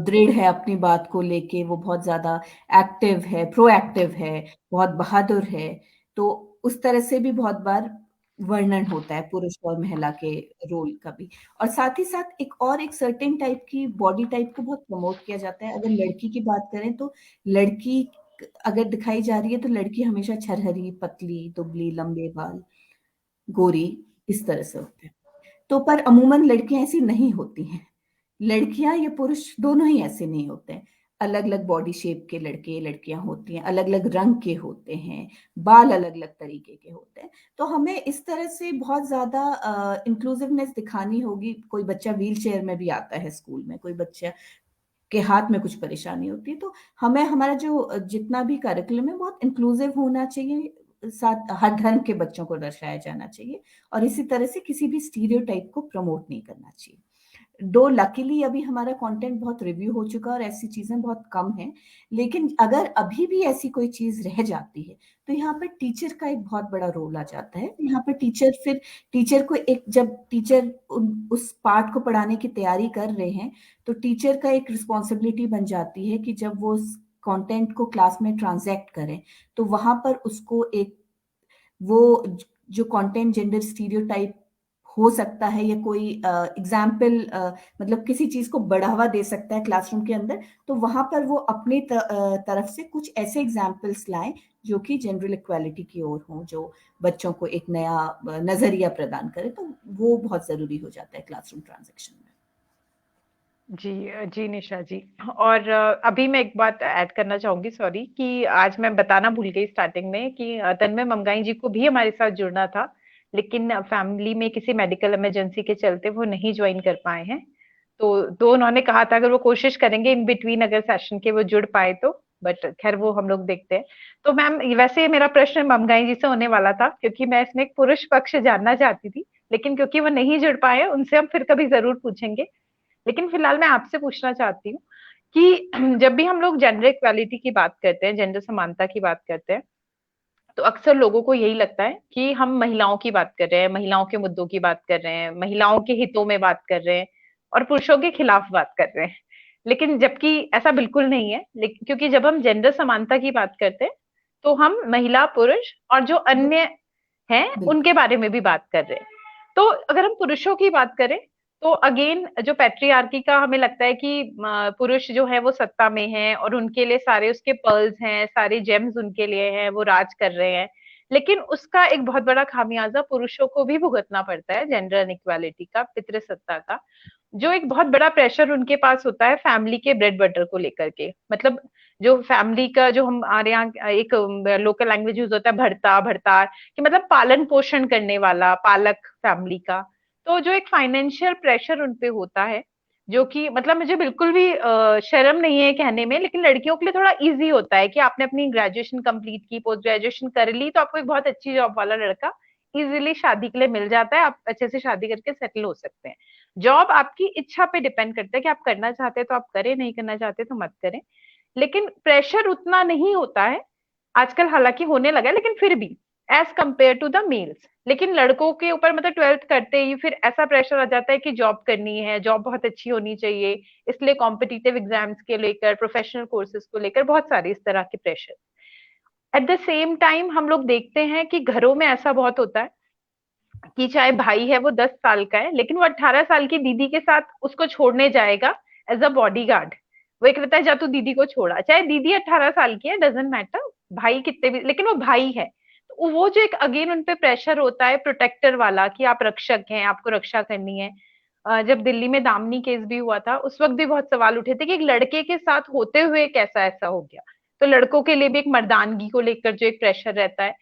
दृढ़ है अपनी बात को लेके, वो बहुत ज्यादा एक्टिव है, प्रोएक्टिव है, बहुत बहादुर है। तो उस तरह से भी बहुत बार वर्णन होता है पुरुष और महिला के रोल का भी। और साथ ही साथ एक सर्टेन टाइप की बॉडी टाइप को बहुत प्रमोट किया जाता है। अगर लड़की की बात करें तो लड़की अगर दिखाई जा रही है तो लड़की हमेशा छरहरी, पतली, दुबली, लंबे बाल, गोरी, इस तरह से होते हैं। तो पर अमूमन लड़कियां ऐसी नहीं होती हैं। लड़कियां या पुरुष दोनों ही ऐसे नहीं होते हैं। अलग अलग बॉडी शेप के लड़के लड़कियां होती हैं, अलग अलग रंग के होते हैं, बाल अलग अलग तरीके के होते हैं। तो हमें इस तरह से बहुत ज्यादा इंक्लूसिवनेस दिखानी होगी। कोई बच्चा व्हील चेयर में भी आता है स्कूल में, कोई बच्चा के हाथ में कुछ परेशानी होती है, तो हमें हमारा जो जितना भी कार्यक्रम है बहुत इंक्लूसिव होना चाहिए, साथ हर धर्म के बच्चों को दर्शाया जाना चाहिए, और इसी तरह से किसी भी स्टीरियोटाइप को प्रमोट नहीं करना चाहिए। दो लकीली अभी हमारा कंटेंट बहुत रिव्यू हो चुका और ऐसी चीजें बहुत कम हैं। लेकिन अगर अभी भी ऐसी कोई चीज रह जाती है तो यहाँ पर टीचर का एक बहुत बड़ा रोल आ जाता है। यहाँ पर टीचर को एक, जब टीचर उस पाठ को पढ़ाने की तैयारी कर रहे हैं तो टीचर का एक रिस्पॉन्सिबिलिटी बन जाती है कि जब वो कंटेंट को क्लास में ट्रांजैक्ट करें तो वहां पर उसको एक वो जो कंटेंट जेंडर स्टीरियोटाइप हो सकता है, या कोई एग्जाम्पल मतलब किसी चीज को बढ़ावा दे सकता है क्लासरूम के अंदर, तो वहां पर वो अपनी तरफ से कुछ ऐसे एग्जाम्पल्स लाएं जो कि जनरल इक्वालिटी की ओर हों, जो बच्चों को एक नया नजरिया प्रदान करे। तो वो बहुत जरूरी हो जाता है क्लासरूम ट्रांजेक्शन में। जी जी निशा जी। और अभी मैं एक बात ऐड करना चाहूंगी, सॉरी, कि आज मैं बताना भूल गई स्टार्टिंग में कि तन्मय ममगाई जी को भी हमारे साथ जुड़ना था, लेकिन फैमिली में किसी मेडिकल इमरजेंसी के चलते वो नहीं ज्वाइन कर पाए हैं। तो उन्होंने कहा था अगर वो कोशिश करेंगे इन बिटवीन अगर सेशन के वो जुड़ पाए तो, बट खैर वो हम लोग देखते हैं। तो मैम वैसे मेरा प्रश्न ममगाई जी से होने वाला था, क्योंकि मैं इसमें एक पुरुष पक्ष जानना चाहती थी, लेकिन क्योंकि वो नहीं जुड़ पाए उनसे हम फिर कभी जरूर पूछेंगे। लेकिन फिलहाल मैं आपसे पूछना चाहती हूँ कि जब भी हम लोग जेंडर इक्वालिटी की बात करते हैं, जेंडर समानता की बात करते हैं, तो अक्सर लोगों को यही लगता है कि हम महिलाओं की बात कर रहे हैं, महिलाओं के मुद्दों की बात कर रहे हैं, महिलाओं के हितों में बात कर रहे हैं और पुरुषों के खिलाफ बात कर रहे हैं। लेकिन जबकि ऐसा बिल्कुल नहीं है, लेकिन क्योंकि जब हम जेंडर समानता की बात करते हैं तो हम महिला पुरुष और जो अन्य हैं बिल्कुल। उनके बारे में भी बात कर रहे हैं। तो अगर हम पुरुषों की बात करें तो अगेन जो पैट्रियार्की का हमें लगता है कि पुरुष जो है वो सत्ता में है और उनके लिए सारे उसके पर्ल्स हैं, सारे जेम्स उनके लिए हैं, वो राज कर रहे हैं। लेकिन उसका एक बहुत बड़ा खामियाजा पुरुषों को भी भुगतना पड़ता है, जेंडर इनइक्वालिटी का, पितृसत्ता का। जो एक बहुत बड़ा प्रेशर उनके पास होता है फैमिली के ब्रेड बटर को लेकर के, मतलब जो फैमिली का, जो हमारे यहाँ एक लोकल लैंग्वेज यूज होता है भरता भरतार, कि मतलब पालन पोषण करने वाला पालक फैमिली का। तो जो एक फाइनेंशियल प्रेशर उनपे होता है, जो कि मतलब मुझे बिल्कुल भी शर्म नहीं है कहने में, लेकिन लड़कियों के लिए थोड़ा इजी होता है कि आपने अपनी ग्रेजुएशन कंप्लीट की, पोस्ट ग्रेजुएशन कर ली, तो आपको एक बहुत अच्छी जॉब वाला लड़का इजीली शादी के लिए मिल जाता है, आप अच्छे से शादी करके सेटल हो सकते हैं। जॉब आपकी इच्छा पे डिपेंड करता है कि आप करना चाहते हैं तो आप करें, नहीं करना चाहते तो मत करें। लेकिन प्रेशर उतना नहीं होता है आजकल, हालांकि होने लगा है, लेकिन फिर भी as compare to the males. लेकिन लड़कों के ऊपर मतलब 12th करते ही फिर ऐसा प्रेशर आ जाता है कि जॉब करनी है, जॉब बहुत अच्छी होनी चाहिए, इसलिए कॉम्पिटिटिव एग्जाम्स के लेकर, प्रोफेशनल कोर्सेज को लेकर बहुत सारे इस तरह के pressure. At the same time हम लोग देखते हैं कि घरों में ऐसा बहुत होता है कि चाहे भाई है वो 10 साल का है, लेकिन वो 18 साल की दीदी के साथ उसको छोड़ने जाएगा एज अ बॉडी गार्ड। वो एक रहता है जा तू दीदी को छोड़ा, चाहे दीदी 18 साल की है, डजेंट मैटर, भाई कितने भी, लेकिन वो भाई है। तो वो जो एक अगेन उनपे प्रेशर होता है प्रोटेक्टर वाला कि आप रक्षक हैं, आपको रक्षा करनी है। जब दिल्ली में दामिनी केस भी हुआ था उस वक्त भी बहुत सवाल उठे थे कि एक लड़के के साथ होते हुए कैसा ऐसा हो गया। तो लड़कों के लिए भी एक मर्दानगी को लेकर जो एक प्रेशर रहता है,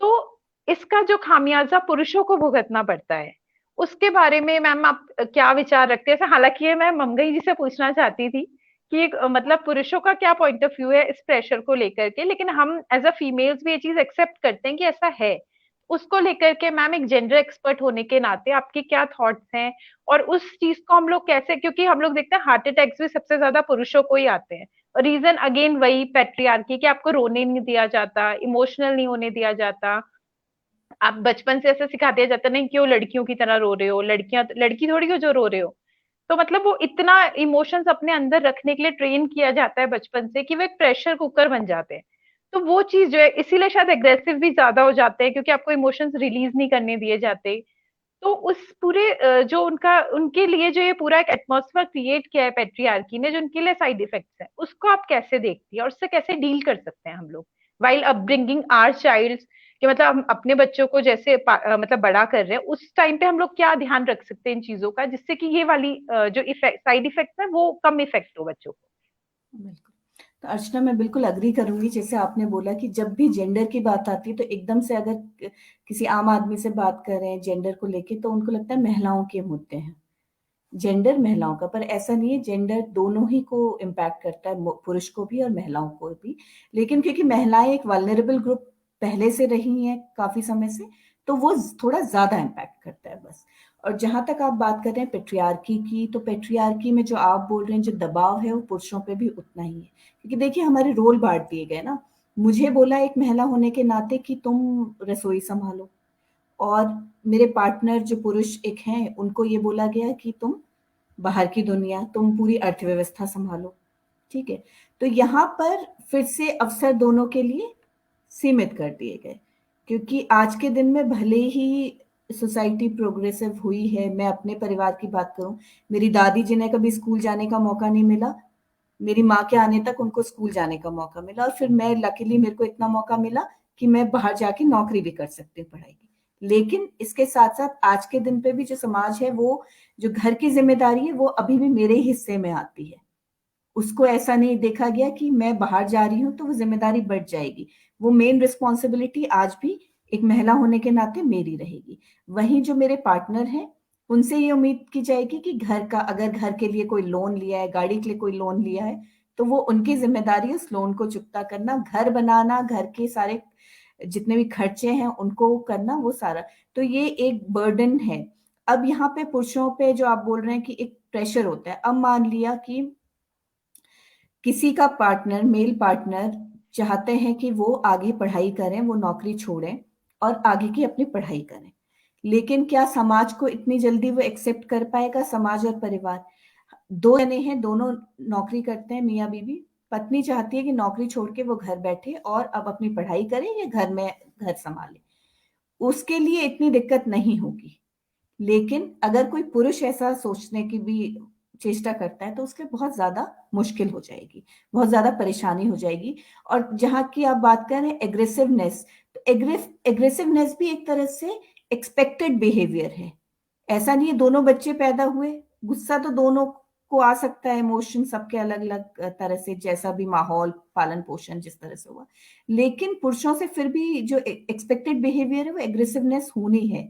तो इसका जो खामियाजा पुरुषों को भुगतना पड़ता है, उसके बारे में मैम आप क्या विचार रखते हैं? हालांकि ये मैं मंगई जी से पूछना चाहती थी कि एक मतलब पुरुषों का क्या पॉइंट ऑफ व्यू है इस प्रेशर को लेकर के, लेकिन हम एज अ फीमेल्स भी ये चीज एक्सेप्ट करते हैं कि ऐसा है। उसको लेकर के मैम एक जेंडर एक्सपर्ट होने के नाते आपके क्या थॉट्स हैं, और उस चीज को हम लोग कैसे, क्योंकि हम लोग देखते हैं हार्ट अटैक्स भी सबसे ज्यादा पुरुषों को ही आते हैं, और रीजन अगेन वही पैट्रियार्की कि आपको रोने नहीं दिया जाता, इमोशनल नहीं होने दिया जाता। आप बचपन से ऐसे सिखा दिया जाता नहीं, क्यों लड़कियों की तरह रो रहे हो, लड़कियां लड़की थोड़ी हो जो रो रहे हो। तो मतलब वो इतना इमोशंस अपने अंदर रखने के लिए ट्रेन किया जाता है बचपन से कि वो एक प्रेशर कुकर बन जाते हैं। तो वो चीज जो है इसीलिए शायद एग्रेसिव भी ज्यादा हो जाते हैं, क्योंकि आपको इमोशंस रिलीज नहीं करने दिए जाते। तो उस पूरे जो उनका उनके लिए जो ये पूरा एक एटमॉस्फेयर क्रिएट किया है पेट्रियार्की ने, जो उनके लिए साइड इफेक्ट्स है, उसको आप कैसे देखती है और उससे कैसे डील कर सकते हैं हम लोग वाइल अपब्रिंगिंग आवर चाइल्ड, कि मतलब हम अपने बच्चों को जैसे मतलब बड़ा कर रहे हैं उस टाइम पे हम लोग क्या ध्यान रख सकते हैं इन चीजों का, जिससे कि ये वाली जो इफेक्ट साइड इफेक्ट्स है वो कम इफेक्ट हो बच्चों को। बिल्कुल। तो अर्चना, मैं बिल्कुल अग्री करूंगी, जैसे आपने बोला कि जब भी जेंडर की बात आती है तो एकदम से अगर किसी आम आदमी से बात कर रहे हैं जेंडर को लेके, तो उनको लगता है महिलाओं के मुद्दे हैं, जेंडर महिलाओं का। पर ऐसा नहीं है, जेंडर दोनों ही को इम्पैक्ट करता है, पुरुष को भी और महिलाओं को भी। लेकिन क्योंकि महिलाएं एक वल्नरेबल ग्रुप पहले से रही हैं काफी समय से, तो वो थोड़ा ज्यादा इम्पैक्ट करता है बस। और जहां तक आप बात कर रहे हैं पेट्रियार्की की, तो पेट्रियार्की में जो आप बोल रहे हैं जो दबाव है वो पुरुषों पे भी उतना ही है, क्योंकि देखिए हमारे रोल बांट दिए गए ना। मुझे बोला एक महिला होने के नाते कि तुम रसोई संभालो, और मेरे पार्टनर जो पुरुष एक हैं उनको ये बोला गया कि तुम बाहर की दुनिया, तुम पूरी अर्थव्यवस्था संभालो। ठीक है। तो यहाँ पर फिर से अवसर दोनों के लिए सीमित कर दिए गए, क्योंकि आज के दिन में भले ही सोसाइटी प्रोग्रेसिव हुई है, मैं अपने परिवार की बात करूं, मेरी दादी जिन्हें कभी स्कूल जाने का मौका नहीं मिला, मेरी माँ के आने तक उनको स्कूल जाने का मौका मिला, और फिर मैं लकीली मेरे को इतना मौका मिला कि मैं बाहर जाके नौकरी भी कर सकती हूँ पढ़ाई की। लेकिन इसके साथ साथ आज के दिन पे भी जो समाज है, वो जो घर की जिम्मेदारी है वो अभी भी मेरे हिस्से में आती है। उसको ऐसा नहीं देखा गया कि मैं बाहर जा रही हूँ तो वो जिम्मेदारी बढ़ जाएगी। वो मेन रिस्पॉन्सिबिलिटी आज भी एक महिला होने के नाते मेरी रहेगी। वहीं जो मेरे पार्टनर हैं, उनसे ये उम्मीद की जाएगी कि घर का, अगर घर के लिए कोई लोन लिया है, गाड़ी के लिए कोई लोन लिया है, तो वो उनकी जिम्मेदारी है उस लोन को चुकता करना, घर बनाना, घर के सारे जितने भी खर्चे हैं उनको करना, वो सारा। तो ये एक बर्डन है। अब यहाँ पे पुरुषों पे जो आप बोल रहे हैं कि एक प्रेशर होता है, अब मान लिया कि किसी का पार्टनर, मेल पार्टनर चाहते हैं कि वो आगे पढ़ाई करें, वो नौकरी छोड़ें और आगे की अपनी पढ़ाई करें, लेकिन क्या समाज को इतनी जल्दी वो एक्सेप्ट कर पाएगा? समाज और परिवार, दो जने हैं, दोनों नौकरी करते हैं, मियाँ बीवी। पत्नी चाहती है कि नौकरी छोड़ के वो घर बैठे और अब अपनी पढ़ाई करे या घर में घर संभाले, उसके लिए इतनी दिक्कत नहीं होगी। लेकिन अगर कोई पुरुष ऐसा सोचने की भी चेष्टा करता है तो उसके लिए बहुत ज्यादा मुश्किल हो जाएगी, बहुत ज्यादा परेशानी हो जाएगी। और जहाँ की आप बात कर रहे हैं एग्रेसिवनेस, तो एग्रेसिवनेस भी एक तरह से एक्सपेक्टेड बिहेवियर है। ऐसा नहीं है, दोनों बच्चे पैदा हुए, गुस्सा तो दोनों को आ सकता है, इमोशन सबके अलग अलग तरह से, जैसा भी माहौल, पालन पोषण जिस तरह से हुआ, लेकिन पुरुषों से फिर भी जो एक्सपेक्टेड बिहेवियर है वो एग्रेसिवनेस होनी है।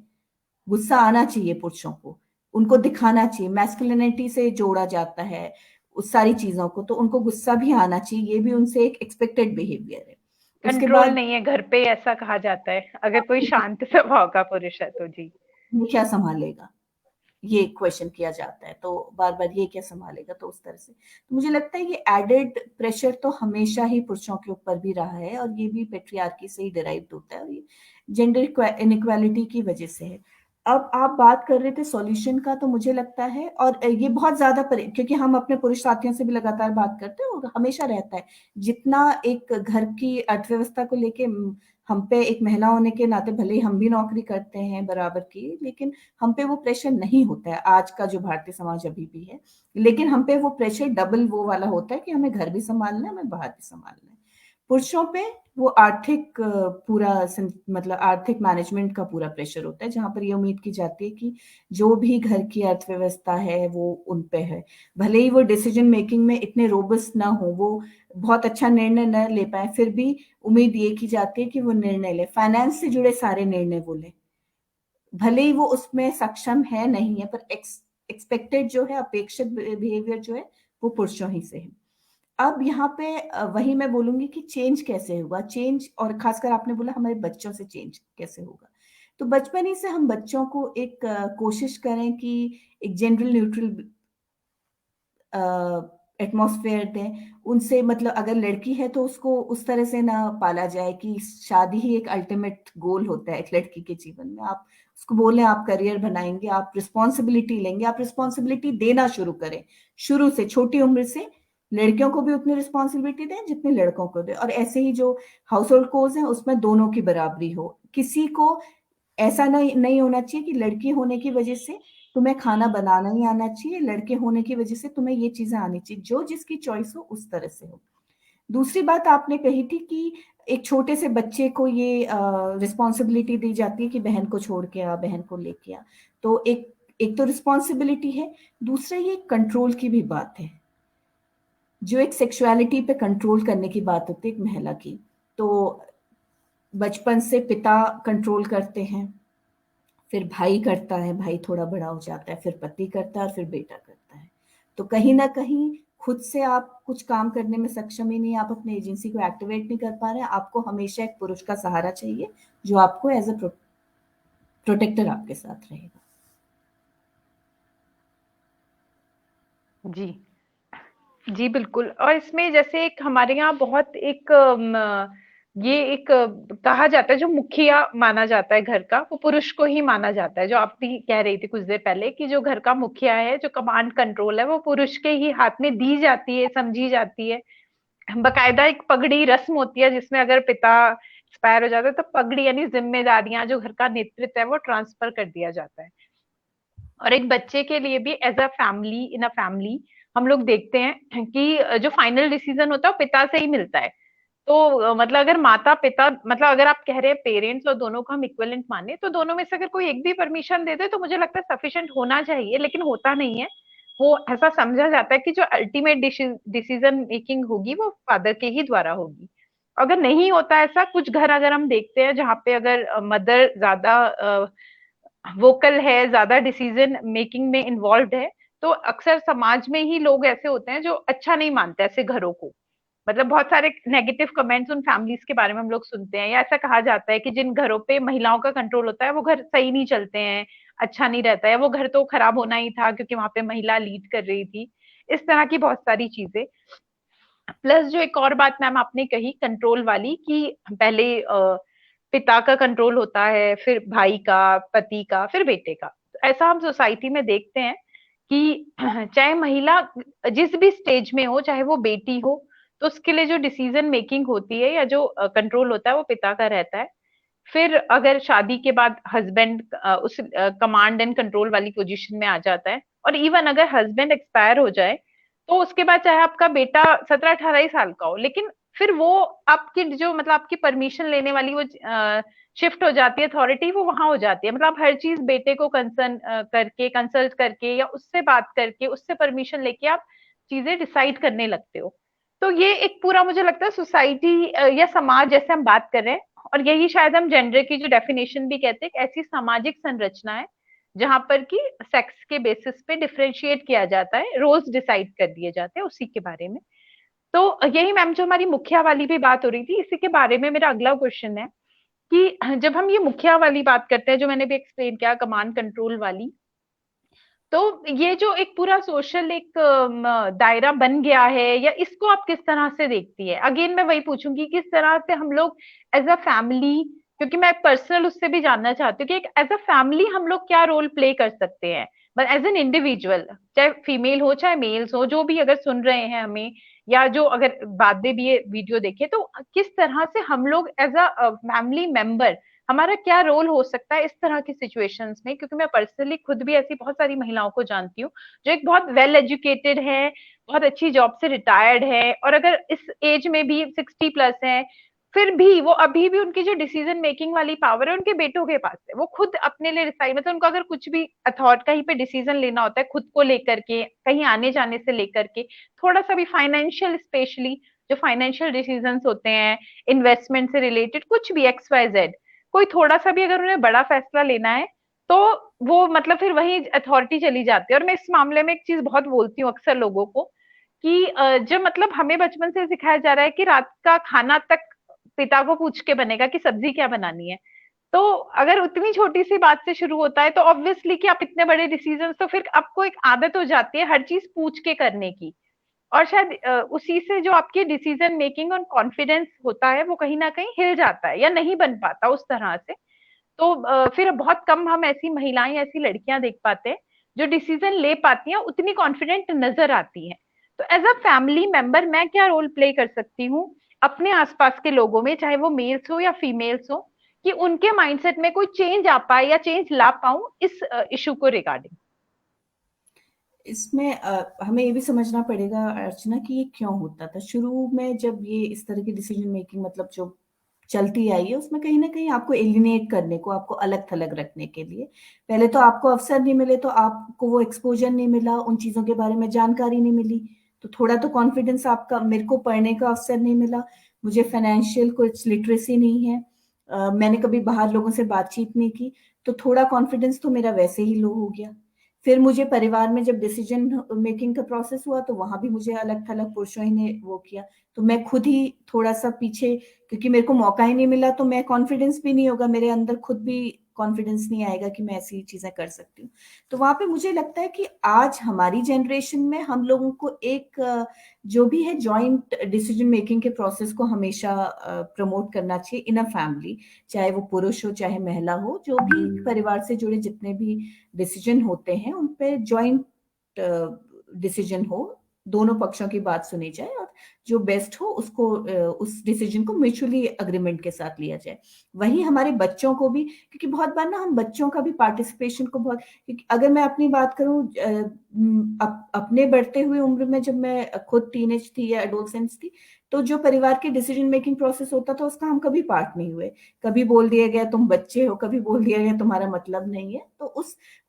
गुस्सा आना चाहिए पुरुषों को, उनको दिखाना चाहिए, मैस्कुलिनिटी से जोड़ा जाता है उस सारी चीजों को, तो उनको गुस्सा भी आना चाहिए, ये भी उनसे एक एक्सपेक्टेड बिहेवियर है। उसके कंट्रोल बाद नहीं है घर पे, ऐसा कहा जाता है अगर कोई शांत स्वभाव का पुरुष है तो। जी। ये क्या संभालेगा, ये क्वेश्चन किया जाता है, तो बार बार ये क्या संभालेगा, तो उस तरह से तो मुझे लगता है ये एडेड प्रेशर तो हमेशा ही पुरुषों के ऊपर भी रहा है, और ये भी पेट्रियार्की से ही डिराइव होता है, और ये जेंडर इनइक्वालिटी की वजह से है। अब आप बात कर रहे थे सॉल्यूशन का, तो मुझे लगता है, और ये बहुत ज्यादा क्योंकि हम अपने पुरुष साथियों से भी लगातार बात करते हैं और हमेशा रहता है, जितना एक घर की अर्थव्यवस्था को लेके हम पे एक महिला होने के नाते, भले ही हम भी नौकरी करते हैं बराबर की, लेकिन हम पे वो प्रेशर नहीं होता है आज का जो भारतीय समाज अभी भी है। लेकिन हम पे वो प्रेशर डबल वो वाला होता है कि हमें घर भी संभालना है, हमें बाहर भी संभालना है। पुरुषों पे वो आर्थिक मतलब आर्थिक मैनेजमेंट का पूरा प्रेशर होता है, जहां पर ये उम्मीद की जाती है कि जो भी घर की अर्थव्यवस्था है वो उन पे है। भले ही वो डिसीजन मेकिंग में इतने रोबस्ट ना हो, वो बहुत अच्छा निर्णय न ले पाए, फिर भी उम्मीद ये की जाती है कि वो निर्णय ले, फाइनेंस से जुड़े सारे निर्णय वो ले, भले ही वो उसमें सक्षम है नहीं है, पर एक्सपेक्टेड जो है, अपेक्षित बिहेवियर जो है वो पुरुषों ही से है। अब यहाँ पे वही मैं बोलूंगी कि चेंज कैसे होगा, चेंज, और खासकर आपने बोला हमारे बच्चों से चेंज कैसे होगा, तो बचपन ही से हम बच्चों को एक कोशिश करें कि एक जनरल न्यूट्रल एटमॉस्फेयर दें उनसे, मतलब अगर लड़की है तो उसको उस तरह से ना पाला जाए कि शादी ही एक अल्टीमेट गोल होता है एक लड़की के जीवन में। आप उसको बोलें आप करियर बनाएंगे, आप रिस्पॉन्सिबिलिटी लेंगे, आप रिस्पॉन्सिबिलिटी देना शुरू करें, शुरू से छोटी उम्र से लड़कियों को भी उतनी रिस्पॉन्सिबिलिटी दें जितनी लड़कों को दें, और ऐसे ही जो हाउस होल्ड कोर्स है उसमें दोनों की बराबरी हो। किसी को ऐसा नहीं होना चाहिए कि लड़की होने की वजह से तुम्हें खाना बनाना ही आना चाहिए, लड़के होने की वजह से तुम्हें ये चीजें आनी चाहिए, जो जिसकी चॉइस हो उस तरह से हो। दूसरी बात आपने कही थी कि एक छोटे से बच्चे को ये रिस्पॉन्सिबिलिटी दी जाती है कि बहन को छोड़ के आ, बहन को लेके आ, तो एक एक तो रिस्पॉन्सिबिलिटी है, दूसरा ये कंट्रोल की भी बात है, जो एक सेक्सुअलिटी पे कंट्रोल करने की बात होती है एक महिला की। तो बचपन से पिता कंट्रोल करते हैं, फिर भाई करता है, भाई थोड़ा बड़ा हो जाता है, फिर पति करता है और फिर बेटा करता है। तो कहीं ना कहीं खुद से आप कुछ काम करने में सक्षम ही नहीं, आप अपने एजेंसी को एक्टिवेट नहीं कर पा रहे हैं, आपको हमेशा एक पुरुष का सहारा चाहिए जो आपको एज अ प्रोटेक्टर आपके साथ रहेगा। जी। जी, बिल्कुल। और इसमें जैसे एक हमारे यहाँ बहुत एक ये एक कहा जाता है, जो मुखिया माना जाता है घर का, वो पुरुष को ही माना जाता है। जो आप भी कह रही थी कुछ देर पहले कि जो घर का मुखिया है, जो कमांड कंट्रोल है, वो पुरुष के ही हाथ में दी जाती है, समझी जाती है। बकायदा एक पगड़ी रस्म होती है जिसमें अगर पिता एक्सपायर हो जाता है तो पगड़ी यानी जिम्मेदारियां, जो घर का नेतृत्व है वो ट्रांसफर कर दिया जाता है। और एक बच्चे के लिए भी as a family, in a family हम लोग देखते हैं कि जो फाइनल डिसीजन होता है वो पिता से ही मिलता है। तो मतलब अगर माता पिता, मतलब अगर आप कह रहे हैं पेरेंट्स और दोनों को हम इक्विवेलेंट माने, तो दोनों में से अगर कोई एक भी परमिशन दे दे तो मुझे लगता है सफिशिएंट होना चाहिए, लेकिन होता नहीं है। वो ऐसा समझा जाता है कि जो अल्टीमेट डिसीजन मेकिंग होगी वो फादर के ही द्वारा होगी। अगर नहीं होता ऐसा, कुछ घर अगर हम देखते हैं जहाँ पे अगर मदर ज्यादा वोकल है, ज्यादा डिसीजन मेकिंग में इन्वॉल्व है, तो अक्सर समाज में ही लोग ऐसे होते हैं जो अच्छा नहीं मानते ऐसे घरों को। मतलब बहुत सारे नेगेटिव कमेंट्स उन फैमिलीज के बारे में हम लोग सुनते हैं, या ऐसा कहा जाता है कि जिन घरों पे महिलाओं का कंट्रोल होता है वो घर सही नहीं चलते हैं, अच्छा नहीं रहता है, वो घर तो खराब होना ही था क्योंकि वहां पे महिला लीड कर रही थी। इस तरह की बहुत सारी चीजें। प्लस जो एक और बात मैम आपने कही कंट्रोल वाली, कि पहले पिता का कंट्रोल होता है, फिर भाई का, पति का, फिर बेटे का। तो ऐसा हम सोसाइटी में देखते हैं कि चाहे महिला जिस भी स्टेज में हो, चाहे वो बेटी हो, तो उसके लिए जो डिसीजन मेकिंग होती है या जो कंट्रोल होता है वो पिता का रहता है। फिर अगर शादी के बाद हस्बैंड उस कमांड एंड कंट्रोल वाली पोजीशन में आ जाता है, और इवन अगर हस्बैंड एक्सपायर हो जाए तो उसके बाद चाहे आपका बेटा 17-18 ही साल का हो, लेकिन फिर वो आपकी जो मतलब आपकी परमिशन लेने वाली वो शिफ्ट हो जाती है, अथॉरिटी वो वहां हो जाती है। मतलब आप हर चीज बेटे को कंसर्न करके, कंसल्ट करके या उससे बात करके, उससे परमिशन लेके आप चीजें डिसाइड करने लगते हो। तो ये एक पूरा मुझे लगता है सोसाइटी या समाज जैसे हम बात कर रहे हैं, और यही शायद हम जेंडर की जो डेफिनेशन भी कहते हैं, एक ऐसी सामाजिक संरचना है जहां पर कि सेक्स के बेसिस पे डिफरेंशिएट किया जाता है, रोल्स डिसाइड कर दिए जाते हैं उसी के बारे में। तो यही मैम जो हमारी मुखिया वाली भी बात हो रही थी, इसी के बारे में मेरा अगला क्वेश्चन है कि जब हम ये मुखिया वाली बात करते हैं, जो मैंने भी एक्सप्लेन किया कमांड कंट्रोल वाली, तो ये जो एक पूरा सोशल एक दायरा बन गया है, या इसको आप किस तरह से देखती है? अगेन मैं वही पूछूंगी, किस तरह से हम लोग एज अ फैमिली, क्योंकि मैं पर्सनल उससे भी जानना चाहती हूँ कि एक एज अ फैमिली हम लोग क्या रोल प्ले कर सकते हैं, बट एज एन इंडिविजुअल, चाहे फीमेल हो चाहे मेल्स हो, जो भी अगर सुन रहे हैं हमें, या जो अगर बाद में भी ये वीडियो देखे, तो किस तरह से हम लोग एज अ फैमिली मेंबर, हमारा क्या रोल हो सकता है इस तरह की सिचुएशंस में? क्योंकि मैं पर्सनली खुद भी ऐसी बहुत सारी महिलाओं को जानती हूँ जो एक बहुत वेल एजुकेटेड है, बहुत अच्छी जॉब से रिटायर्ड है, और अगर इस एज में भी 60+ है, फिर भी वो अभी भी उनकी जो डिसीजन मेकिंग वाली पावर है उनके बेटों के पास है। वो खुद अपने लिए डिसाइड, मतलब उनको अगर कुछ भी अथॉरिटी कहीं पे डिसीजन लेना होता है खुद को लेकर के, कहीं आने जाने से लेकर के, थोड़ा सा भी फाइनेंशियल, स्पेशली जो फाइनेंशियल डिसीजन होते हैं, इन्वेस्टमेंट से रिलेटेड कुछ भी XYZ, कोई थोड़ा सा भी अगर उन्हें बड़ा फैसला लेना है, तो वो मतलब फिर वही अथॉरिटी चली जाती है। और मैं इस मामले में एक चीज बहुत बोलती हूँ अक्सर लोगों को, कि जो मतलब हमें बचपन से सिखाया जा रहा है कि रात का खाना तक पिता को पूछ के बनेगा कि सब्जी क्या बनानी है। तो अगर उतनी छोटी सी बात से शुरू होता है, तो ऑब्वियसली कि आप इतने बड़े डिसीजन, तो फिर आपको एक आदत हो जाती है हर चीज पूछ के करने की। और शायद उसी से जो आपकी डिसीजन मेकिंग और कॉन्फिडेंस होता है वो कहीं ना कहीं हिल जाता है या नहीं बन पाता उस तरह से। तो फिर बहुत कम हम ऐसी महिलाएं, ऐसी लड़कियां देख पाते हैं जो डिसीजन ले पाती हैं, उतनी कॉन्फिडेंट नजर आती हैं। तो एज अ फैमिली मेंबर मैं क्या रोल प्ले कर सकती हूँ अपने आसपास के लोगों में, चाहे वो मेल्स हो या फीमेल्स हो, कि उनके माइंडसेट में कोई चेंज आ पाए या चेंज ला पाऊं इस इशू को रिगार्डिंग? इसमें हमें ये भी समझना पड़ेगा अर्चना कि ये क्यों होता था शुरू में, जब ये इस तरह की डिसीजन मेकिंग मतलब जो चलती आई है उसमें कहीं ना कहीं आपको एलिनेट करने को, आपको अलग थलग रखने के लिए, पहले तो आपको अवसर नहीं मिले, तो आपको वो एक्सपोजर नहीं मिला, उन चीजों के बारे में जानकारी नहीं मिली, तो थोड़ा तो कॉन्फिडेंस आपका, मेरे को पढ़ने का अवसर नहीं मिला, मुझे फाइनेंशियल कुछ लिटरेसी नहीं है, मैंने कभी बाहर लोगों से बातचीत नहीं की, तो थोड़ा कॉन्फिडेंस तो मेरा वैसे ही लो हो गया। फिर मुझे परिवार में जब डिसीजन मेकिंग का प्रोसेस हुआ तो वहां भी मुझे अलग थलग पुरुषों ही ने वो किया, तो मैं खुद ही थोड़ा सा पीछे, क्योंकि मेरे को मौका ही नहीं मिला, तो मैं कॉन्फिडेंस भी नहीं होगा मेरे अंदर, खुद भी कॉन्फिडेंस नहीं आएगा कि मैं ऐसी चीजें कर सकती हूँ। तो वहां पे मुझे लगता है कि आज हमारी जनरेशन में हम लोगों को एक जो भी है जॉइंट डिसीजन मेकिंग के प्रोसेस को हमेशा प्रमोट करना चाहिए इन अ फैमिली, चाहे वो पुरुष हो चाहे महिला हो, जो भी परिवार से जुड़े जितने भी डिसीजन होते हैं उन पे जॉइंट डिसीजन हो, दोनों पक्षों की बात सुनी जाए और जो बेस्ट हो उसको उस डिसीजन को म्यूचुअली अग्रीमेंट के साथ लिया जाए। वही हमारे बच्चों को भी, क्योंकि बहुत बार ना हम बच्चों का भी पार्टिसिपेशन को बहुत, क्योंकि अगर मैं अपनी बात करूं अपने बढ़ते हुए उम्र में, जब मैं खुद टीनेज थी या एडोलसेंस थी, तो जो परिवार के डिसीजन मेकिंग प्रोसेस होता था उसका हम कभी पार्ट नहीं हुए। कभी बोल दिया गया तुम बच्चे हो, कभी बोल दिया गया तुम्हारा मतलब नहीं है, तो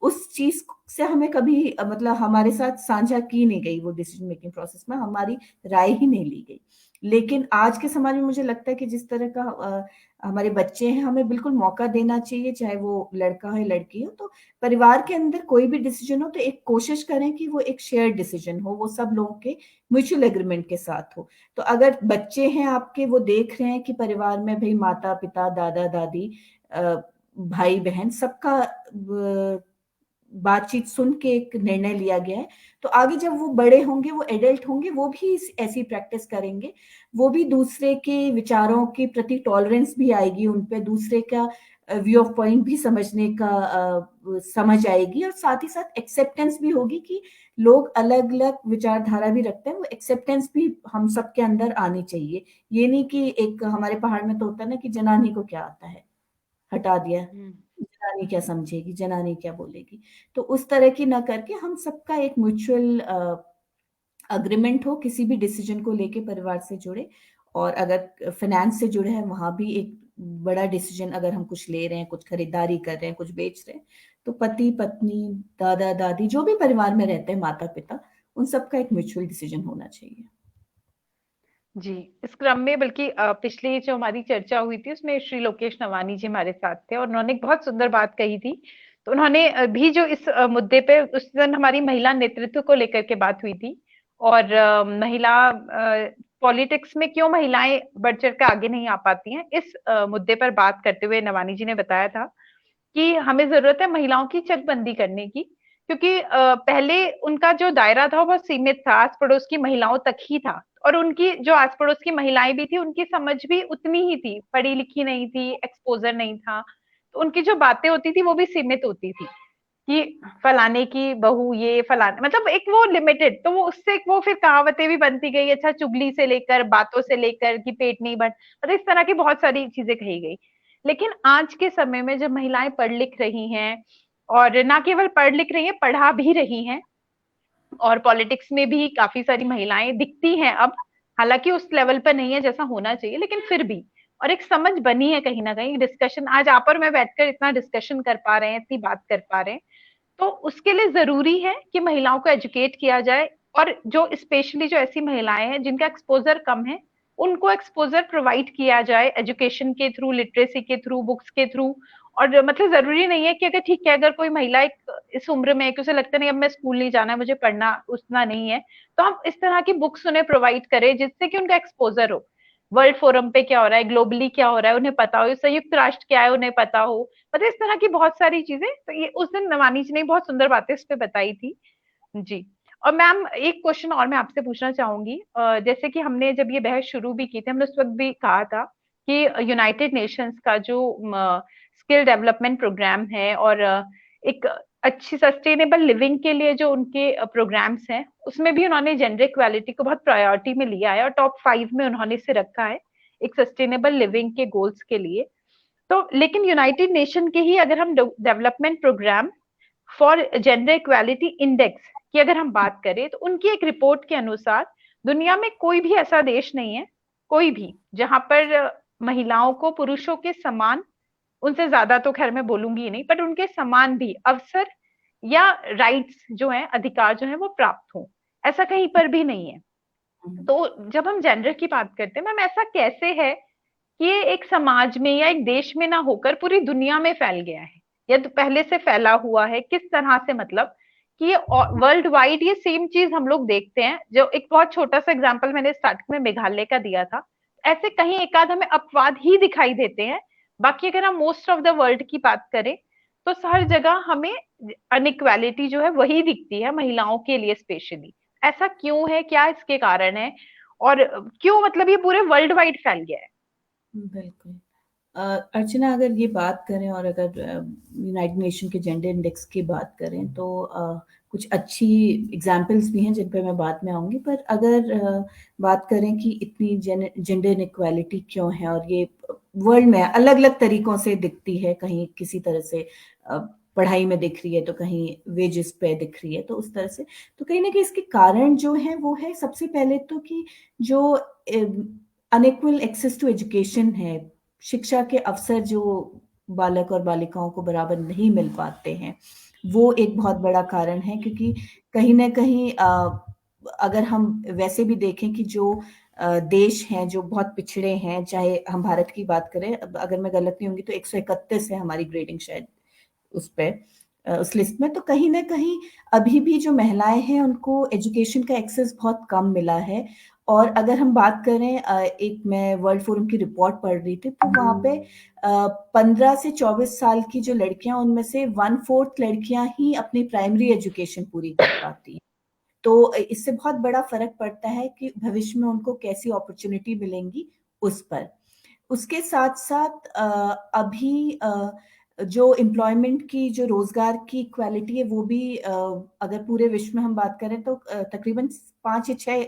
उस चीज से हमें कभी मतलब हमारे साथ साझा की नहीं गई, वो डिसीजन मेकिंग प्रोसेस में हमारी राय ही नहीं ली गई। लेकिन आज के समाज में मुझे लगता है कि जिस तरह का हमारे बच्चे हैं, हमें बिल्कुल मौका देना चाहिए, चाहे वो लड़का हो या लड़की हो। तो परिवार के अंदर कोई भी डिसीजन हो तो एक कोशिश करें कि वो एक शेयर्ड डिसीजन हो, वो सब लोगों के म्यूचुअल एग्रीमेंट के साथ हो। तो अगर बच्चे हैं आपके, वो देख रहे हैं कि परिवार में भाई माता पिता दादा दादी भाई बहन सबका बातचीत सुन के एक निर्णय लिया गया है, तो आगे जब वो बड़े होंगे, वो एडल्ट होंगे, वो भी ऐसी प्रैक्टिस करेंगे। वो भी दूसरे के विचारों के प्रति टॉलरेंस भी आएगी उन पे, दूसरे का व्यू ऑफ पॉइंट भी समझने का समझ आएगी, और साथ ही साथ एक्सेप्टेंस भी होगी कि लोग अलग अलग विचारधारा भी रखते हैं। वो एक्सेप्टेंस भी हम सबके अंदर आनी चाहिए। ये नहीं कि एक हमारे पहाड़ में तो होता है ना कि जनानी को क्या आता है, हटा दिया, जनानी क्या समझेगी, जनानी क्या बोलेगी। तो उस तरह की ना करके हम सबका एक म्यूचुअल अग्रीमेंट हो किसी भी डिसीजन को लेके परिवार से जुड़े। और अगर फाइनेंस से जुड़े हैं, वहां भी एक बड़ा डिसीजन, अगर हम कुछ ले रहे हैं, कुछ खरीदारी कर रहे हैं, कुछ बेच रहे हैं, तो पति पत्नी दादा दादी जो भी परिवार में रहते हैं, माता पिता, उन सबका एक म्यूचुअल डिसीजन होना चाहिए। जी, इस क्रम में बल्कि पिछली जो हमारी चर्चा हुई थी उसमें श्री लोकेश नवानी जी हमारे साथ थे और उन्होंने एक बहुत सुंदर बात कही थी। तो उन्होंने भी जो इस मुद्दे पे उस दिन हमारी महिला नेतृत्व को लेकर के बात हुई थी और महिला पॉलिटिक्स में क्यों महिलाएं बढ़ चढ़ कर आगे नहीं आ पाती हैं, इस मुद्दे पर बात करते हुए नवानी जी ने बताया था कि हमें जरूरत है महिलाओं की चकबंदी करने की, क्योंकि पहले उनका जो दायरा था वो बहुत सीमित था, आस पड़ोस की महिलाओं तक ही था। और उनकी जो आस पड़ोस की महिलाएं भी थी उनकी समझ भी उतनी ही थी, पढ़ी लिखी नहीं थी, एक्सपोजर नहीं था, तो उनकी जो बातें होती थी वो भी सीमित होती थी कि फलाने की बहू, ये फलाने, मतलब एक वो लिमिटेड, तो वो उससे वो फिर कहावतें भी बनती गई, अच्छा चुगली से लेकर बातों से लेकर कि पेट नहीं भर, मतलब इस तरह की बहुत सारी चीजें कही गई। लेकिन आज के समय में जब महिलाएं पढ़ लिख रही हैं और ना केवल पढ़ लिख रही हैं, पढ़ा भी रही हैं, और पॉलिटिक्स में भी काफी सारी महिलाएं दिखती हैं अब, हालांकि उस लेवल पर नहीं है जैसा होना चाहिए, लेकिन फिर भी, और एक समझ बनी है कहीं ना कहीं, डिस्कशन आज आप और मैं बैठकर इतना डिस्कशन कर पा रहे हैं, इतनी बात कर पा रहे हैं, तो उसके लिए जरूरी है कि महिलाओं को एजुकेट किया जाए। और जो स्पेशली जो ऐसी महिलाएं हैं जिनका एक्सपोजर कम है, उनको एक्सपोजर प्रोवाइड किया जाए एजुकेशन के थ्रू, लिटरेसी के थ्रू, बुक्स के थ्रू। और मतलब जरूरी नहीं है कि अगर ठीक है, अगर कोई महिला एक इस उम्र में है कि उसे लगता नहीं अब मैं स्कूल नहीं जाना है, मुझे पढ़ना उतना नहीं है, तो हम इस तरह की बुक्स उन्हें प्रोवाइड करें जिससे कि उनका एक्सपोजर हो, वर्ल्ड फोरम पे क्या हो रहा है, ग्लोबली क्या हो रहा है उन्हें पता हो, संयुक्त राष्ट्र क्या है उन्हें पता हो, मतलब इस तरह की बहुत सारी चीजें। तो ये उस दिन नवानी जी ने बहुत सुंदर बातें इस पे बताई थी। जी। और मैम एक क्वेश्चन और मैं आपसे पूछना चाहूंगी, जैसे कि हमने जब ये बहस शुरू भी की थी, हमने उस वक्त भी कहा था कि यूनाइटेड नेशंस का जो स्किल डेवलपमेंट प्रोग्राम है और एक अच्छी सस्टेनेबल लिविंग के लिए जो उनके प्रोग्राम्स हैं, उसमें भी उन्होंने जेंडर इक्वालिटी को बहुत प्रायोरिटी में लिया है और टॉप 5 में उन्होंने इसे रखा है एक सस्टेनेबल लिविंग के गोल्स के लिए। तो लेकिन यूनाइटेड नेशन के ही अगर हम development programme for gender equality index की अगर हम बात करें, तो उनकी एक रिपोर्ट के अनुसार दुनिया में कोई भी ऐसा देश नहीं है, कोई भी, जहां पर महिलाओं को पुरुषों के समान, उनसे ज्यादा तो खैर मैं बोलूंगी नहीं, बट उनके समान भी अवसर या राइट्स जो है, अधिकार जो है वो प्राप्त हो, ऐसा कहीं पर भी नहीं है। तो जब हम जेंडर की बात करते हैं मैम, ऐसा कैसे है कि ये एक समाज में या एक देश में ना होकर पूरी दुनिया में फैल गया है, या तो पहले से फैला हुआ है, किस तरह से, मतलब कि ये वर्ल्ड वाइड ये सेम चीज हम लोग देखते हैं। जो एक बहुत छोटा सा एग्जांपल मैंने स्टार्टिंग में मेघालय का दिया था, ऐसे कहीं एक आध हमें अपवाद ही दिखाई देते हैं, बाकी अगर हम मोस्ट ऑफ द वर्ल्ड की बात करें तो हर जगह हमें अनइक्वालिटी जो है वही दिखती है, महिलाओं के लिए स्पेशली। ऐसा क्यों है, क्या इसके कारण है, और क्यों मतलब ये पूरे वर्ल्ड वाइड फैल गया है? बिल्कुल। अर्चना, अगर ये बात करें और अगर यूनाइटेड नेशन के जेंडर इंडेक्स की बात करें तो कुछ अच्छी एग्जाम्पल्स भी हैं जिन पर मैं बाद में आऊंगी। पर अगर बात करें कि इतनी जेंडर इनक्वालिटी क्यों है और ये वर्ल्ड में अलग अलग तरीकों से दिखती है, कहीं किसी तरह से पढ़ाई में दिख रही है तो कहीं वेजेस पे दिख रही है, तो उस तरह से तो कहीं ना कहीं इसके कारण जो है वो है सबसे पहले तो कि जो अनइक्वल एक्सेस टू एजुकेशन है, शिक्षा के अवसर जो बालक और बालिकाओं को बराबर नहीं मिल पाते हैं, वो एक बहुत बड़ा कारण है। क्योंकि कहीं ना कहीं अगर हम वैसे भी देखें कि जो देश हैं जो बहुत पिछड़े हैं, चाहे हम भारत की बात करें, अगर मैं गलत नहीं होंगी तो 131 है हमारी ग्रेडिंग शायद उस पे उस लिस्ट में, तो कहीं ना कहीं अभी भी जो महिलाएं हैं उनको एजुकेशन का एक्सेस बहुत कम मिला है। और अगर हम बात करें, एक मैं वर्ल्ड फोरम की रिपोर्ट पढ़ रही थी तो वहां पे 15 से 24 साल की जो लड़कियां, उनमें से 1/4 लड़कियां ही अपनी प्राइमरी एजुकेशन पूरी कर पाती हैं। तो इससे बहुत बड़ा फर्क पड़ता है कि भविष्य में उनको कैसी अपॉर्चुनिटी मिलेंगी उस पर। उसके साथ साथ अभी जो एम्प्लॉयमेंट की, जो रोजगार की क्वालिटी है, वो भी अगर पूरे विश्व में हम बात करें तो तकरीबन 5 या 6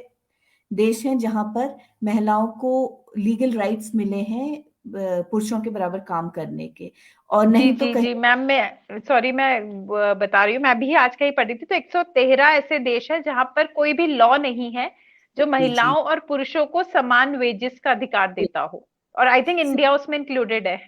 देश हैं जहां पर महिलाओं को लीगल राइट्स मिले हैं पुरुषों के बराबर काम करने के। और जी नहीं तो जी कहीं। जी मैम, मैं सॉरी, मैं बता रही हूँ, मैं भी आज कहीं पढ़ी थी तो 113 ऐसे देश है जहां पर कोई भी लॉ नहीं है जो जी जी। महिलाओं और पुरुषों को समान वेजेस का अधिकार देता हो, और आई थिंक इंडिया उसमें इंक्लूडेड है।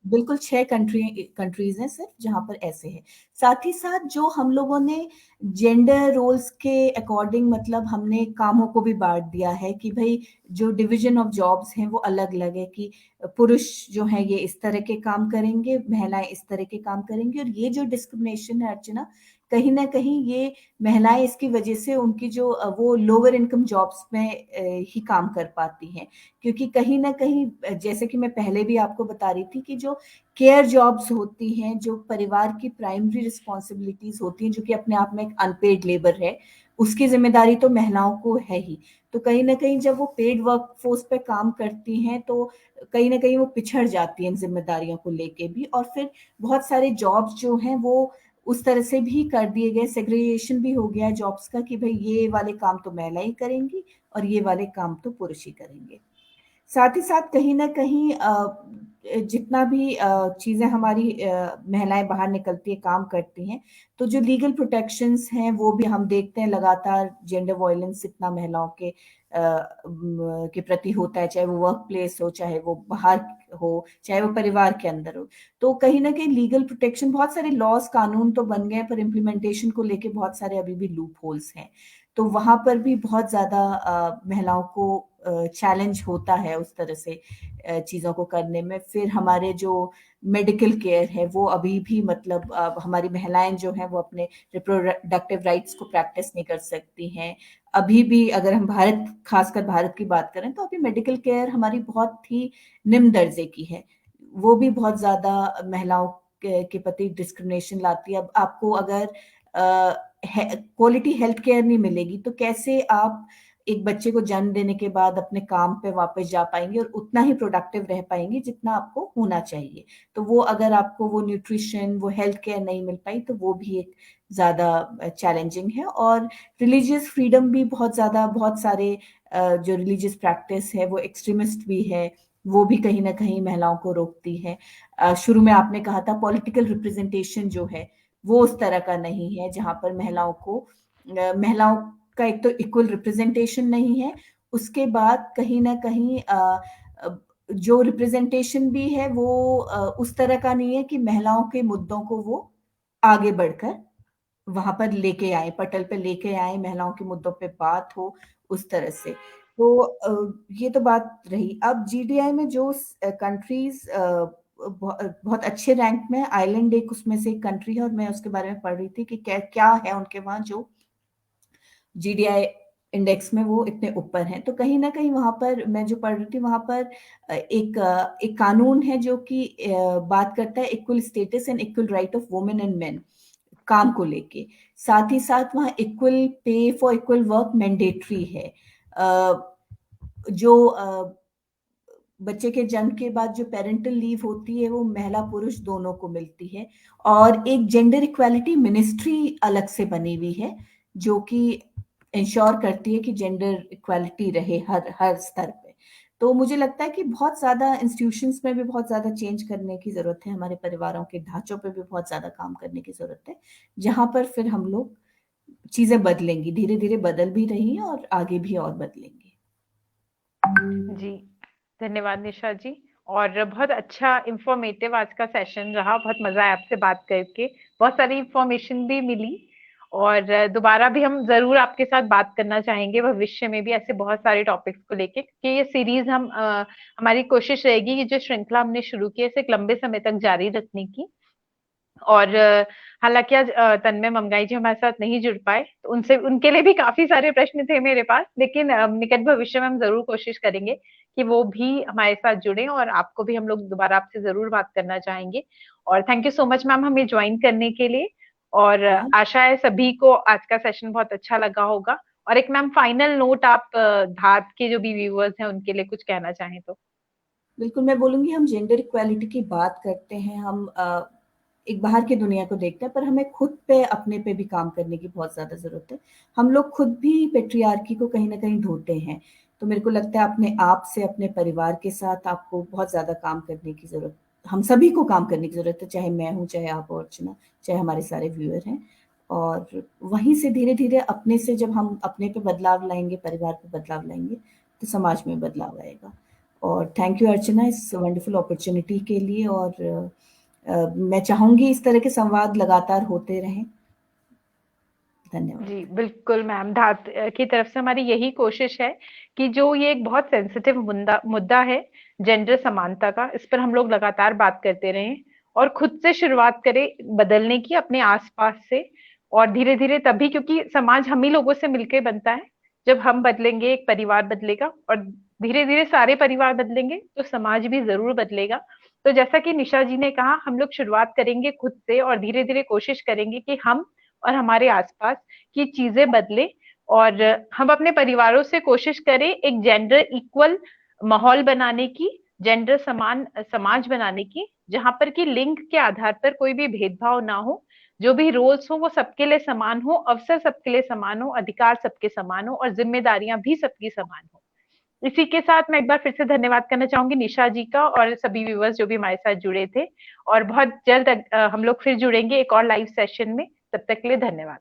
बिल्कुल 6 कंट्रीज हैं सिर्फ जहां पर ऐसे है। साथ ही साथ जो हम लोगों ने जेंडर रोल्स के अकॉर्डिंग, मतलब हमने कामों को भी बांट दिया है कि भाई जो डिवीजन ऑफ जॉब्स हैं वो अलग अलग है, कि पुरुष जो है ये इस तरह के काम करेंगे, महिलाएं इस तरह के काम करेंगी। और ये जो डिस्क्रिमिनेशन है अर्चना, कहीं ना कहीं ये महिलाएं इसकी वजह से उनकी जो वो लोअर इनकम जॉब्स में ही काम कर पाती हैं। क्योंकि कहीं ना कहीं जैसे कि मैं पहले भी आपको बता रही थी कि जो केयर जॉब्स होती हैं, जो परिवार की प्राइमरी रिस्पॉन्सिबिलिटीज होती हैं, जो कि अपने आप में एक अनपेड लेबर है, उसकी जिम्मेदारी तो महिलाओं को है ही। तो कहीं ना कहीं जब वो पेड वर्क फोर्स पे काम करती हैं तो कहीं ना कहीं वो पिछड़ जाती हैं इन जिम्मेदारियों को लेके भी। और फिर बहुत सारे जॉब्स जो हैं वो उस तरह से भी कर दिए गए, सेग्रीगेशन भी हो गया जॉब्स का, कि भाई ये वाले काम तो महिला ही करेंगी और ये वाले काम तो पुरुष ही करेंगे। साथ ही साथ कहीं ना कहीं जितना भी चीजें हमारी महिलाएं बाहर निकलती है, काम करती हैं, तो जो लीगल प्रोटेक्शंस हैं वो भी हम देखते हैं लगातार। जेंडर वायलेंस इतना महिलाओं के प्रति होता है, चाहे वो वर्क प्लेस हो, चाहे वो बाहर हो, चाहे वो परिवार के अंदर हो। तो कहीं ना कहीं लीगल प्रोटेक्शन, बहुत सारे लॉज कानून तो बन गए, पर इम्प्लीमेंटेशन को लेके बहुत सारे अभी भी लूप होल्स हैं। तो वहां पर भी बहुत ज्यादा महिलाओं को चैलेंज होता है उस तरह से चीजों को करने में। फिर हमारे जो मेडिकल केयर है वो अभी भी, मतलब हमारी महिलाएं जो हैं वो अपने रिप्रोडक्टिव राइट्स को प्रैक्टिस नहीं कर सकती हैं अभी भी। अगर हम भारत, खासकर भारत की बात करें, तो अभी मेडिकल केयर हमारी बहुत ही निम्न दर्जे की है। वो भी बहुत ज्यादा महिलाओं के प्रति डिस्क्रिमिनेशन लाती है। अब आपको अगर क्वालिटी हेल्थ केयर नहीं मिलेगी तो कैसे आप एक बच्चे को जन्म देने के बाद अपने काम पे वापस जा पाएंगे और उतना ही प्रोडक्टिव रह पाएंगे जितना आपको होना चाहिए। तो वो अगर आपको वो न्यूट्रिशन, वो हेल्थ केयर नहीं मिल पाई तो वो भी एक ज्यादा चैलेंजिंग है। और रिलीजियस फ्रीडम भी बहुत ज्यादा, बहुत सारे जो रिलीजियस प्रैक्टिस है वो एक्सट्रीमिस्ट भी है, वो भी कहीं ना कहीं महिलाओं को रोकती है। शुरू में आपने कहा था पॉलिटिकल रिप्रेजेंटेशन जो है वो उस तरह का नहीं है जहां पर महिलाओं का एक तो इक्वल रिप्रेजेंटेशन नहीं है। उसके बाद कहीं ना कहीं जो रिप्रेजेंटेशन भी है वो उस तरह का नहीं है कि महिलाओं के मुद्दों को वो आगे बढ़कर वहां पर लेके आए, पटल पे लेके आए, महिलाओं के मुद्दों पे बात हो उस तरह से। तो ये तो बात रही। अब जीडीआई में जो कंट्रीज बहुत अच्छे रैंक में, आइलैंड एक उसमें से एक कंट्री है, और मैं उसके बारे में पढ़ रही थी कि क्या क्या है उनके वहां जो जीडीआई इंडेक्स में वो इतने ऊपर हैं। तो कहीं ना कहीं वहां पर मैं जो पढ़ रही थी वहां पर एक कानून है जो कि बात करता है equal status and equal right of women and main काम को लेके। साथ ही साथ वहाँ equal pay for equal work mandatory है। जो बच्चे के जन्म के बाद जो पेरेंटल लीव होती है वो महिला पुरुष दोनों को मिलती है। और एक जेंडर इक्वालिटी मिनिस्ट्री अलग से बनी हुई है जो कि इंश्योर करती है कि जेंडर इक्वालिटी रहे हर हर स्तर पे। तो मुझे लगता है कि बहुत ज्यादा इंस्टीट्यूशंस में भी बहुत ज्यादा चेंज करने की जरूरत है, हमारे परिवारों के ढांचों पे भी बहुत ज्यादा काम करने की जरूरत है, जहां पर फिर हम लोग चीजें बदलेंगी, धीरे धीरे बदल भी रही हैं और आगे भी और बदलेंगी। जी, धन्यवाद निशा जी। और बहुत अच्छा इंफॉर्मेटिव आज का सेशन रहा, बहुत मजा आया आपसे बात करके, बहुत सारी इंफॉर्मेशन भी मिली। और दोबारा भी हम जरूर आपके साथ बात करना चाहेंगे भविष्य में भी ऐसे बहुत सारे टॉपिक्स को लेके, क्योंकि ये सीरीज हमारी कोशिश रहेगी कि जो श्रृंखला हमने शुरू की है इसे एक लंबे समय तक जारी रखने की। और हालांकि आज तन्मय मंगाई जी हमारे साथ नहीं जुड़ पाए, तो उनसे उनके लिए भी काफी सारे प्रश्न थे मेरे पास, लेकिन निकट भविष्य में हम जरूर कोशिश करेंगे कि वो भी हमारे साथ जुड़े, और आपको भी हम लोग दोबारा आपसे जरूर बात करना चाहेंगे। और thank you so much ma'am हमें ज्वाइन करने के लिए। और हाँ, आशा है सभी को आज का सेशन बहुत अच्छा लगा होगा। और एक मैम फाइनल नोट आप धात के जो भी व्यूअर्स हैं उनके लिए कुछ कहना चाहें तो। बिल्कुल मैं बोलूंगी, हम जेंडर इक्वालिटी की बात करते हैं, हम एक बाहर की दुनिया को देखते हैं, पर हमें खुद पे अपने पे भी काम करने की बहुत ज्यादा जरूरत है। हम लोग खुद भी पेट्रियार्की को कहीं ना कहीं ढोते हैं। तो मेरे को लगता है अपने आप से, अपने परिवार के साथ आपको बहुत ज्यादा काम करने की जरूरत, हम सभी को काम करने की जरूरत है, चाहे मैं हूँ, चाहे आप और अर्चना, चाहे हमारे सारे व्यूअर हैं। और वहीं से धीरे धीरे अपने से जब हम अपने पे बदलाव लाएंगे, परिवार पे बदलाव लाएंगे, तो समाज में बदलाव आएगा। और थैंक यू अर्चना इस वंडरफुल अपॉर्चुनिटी के लिए। और मैं चाहूंगी इस तरह के संवाद लगातार होते रहें। धन्यवाद। जी बिल्कुल मैम, धात की तरफ से हमारी यही कोशिश है कि जो ये एक बहुत सेंसिटिव मुद्दा मुद्दा है जेंडर समानता का, इस पर हम लोग लगातार बात करते रहें और खुद से शुरुआत करें बदलने की, अपने आसपास से। और धीरे धीरे तभी, क्योंकि समाज हम ही लोगों से मिलकर बनता है, जब हम बदलेंगे एक परिवार बदलेगा, और धीरे धीरे सारे परिवार बदलेंगे तो समाज भी जरूर बदलेगा। तो जैसा कि निशा जी ने कहा, हम लोग शुरुआत करेंगे खुद से और धीरे धीरे कोशिश करेंगे कि हम और हमारे आसपास की चीजें बदले। और हम अपने परिवारों से कोशिश करें एक जेंडर इक्वल माहौल बनाने की, जेंडर समान समाज बनाने की, जहां पर कि लिंग के आधार पर कोई भी भेदभाव ना हो, जो भी रोल्स हो वो सबके लिए समान हो, अवसर सबके लिए समान हो, अधिकार सबके समान हो, और जिम्मेदारियां भी सबकी समान हो। इसी के साथ मैं एक बार फिर से धन्यवाद करना चाहूंगी निशा जी का और सभी व्यूअर्स जो भी हमारे साथ जुड़े थे। और बहुत जल्द हम लोग फिर जुड़ेंगे एक और लाइव सेशन में। तब तक के लिए धन्यवाद।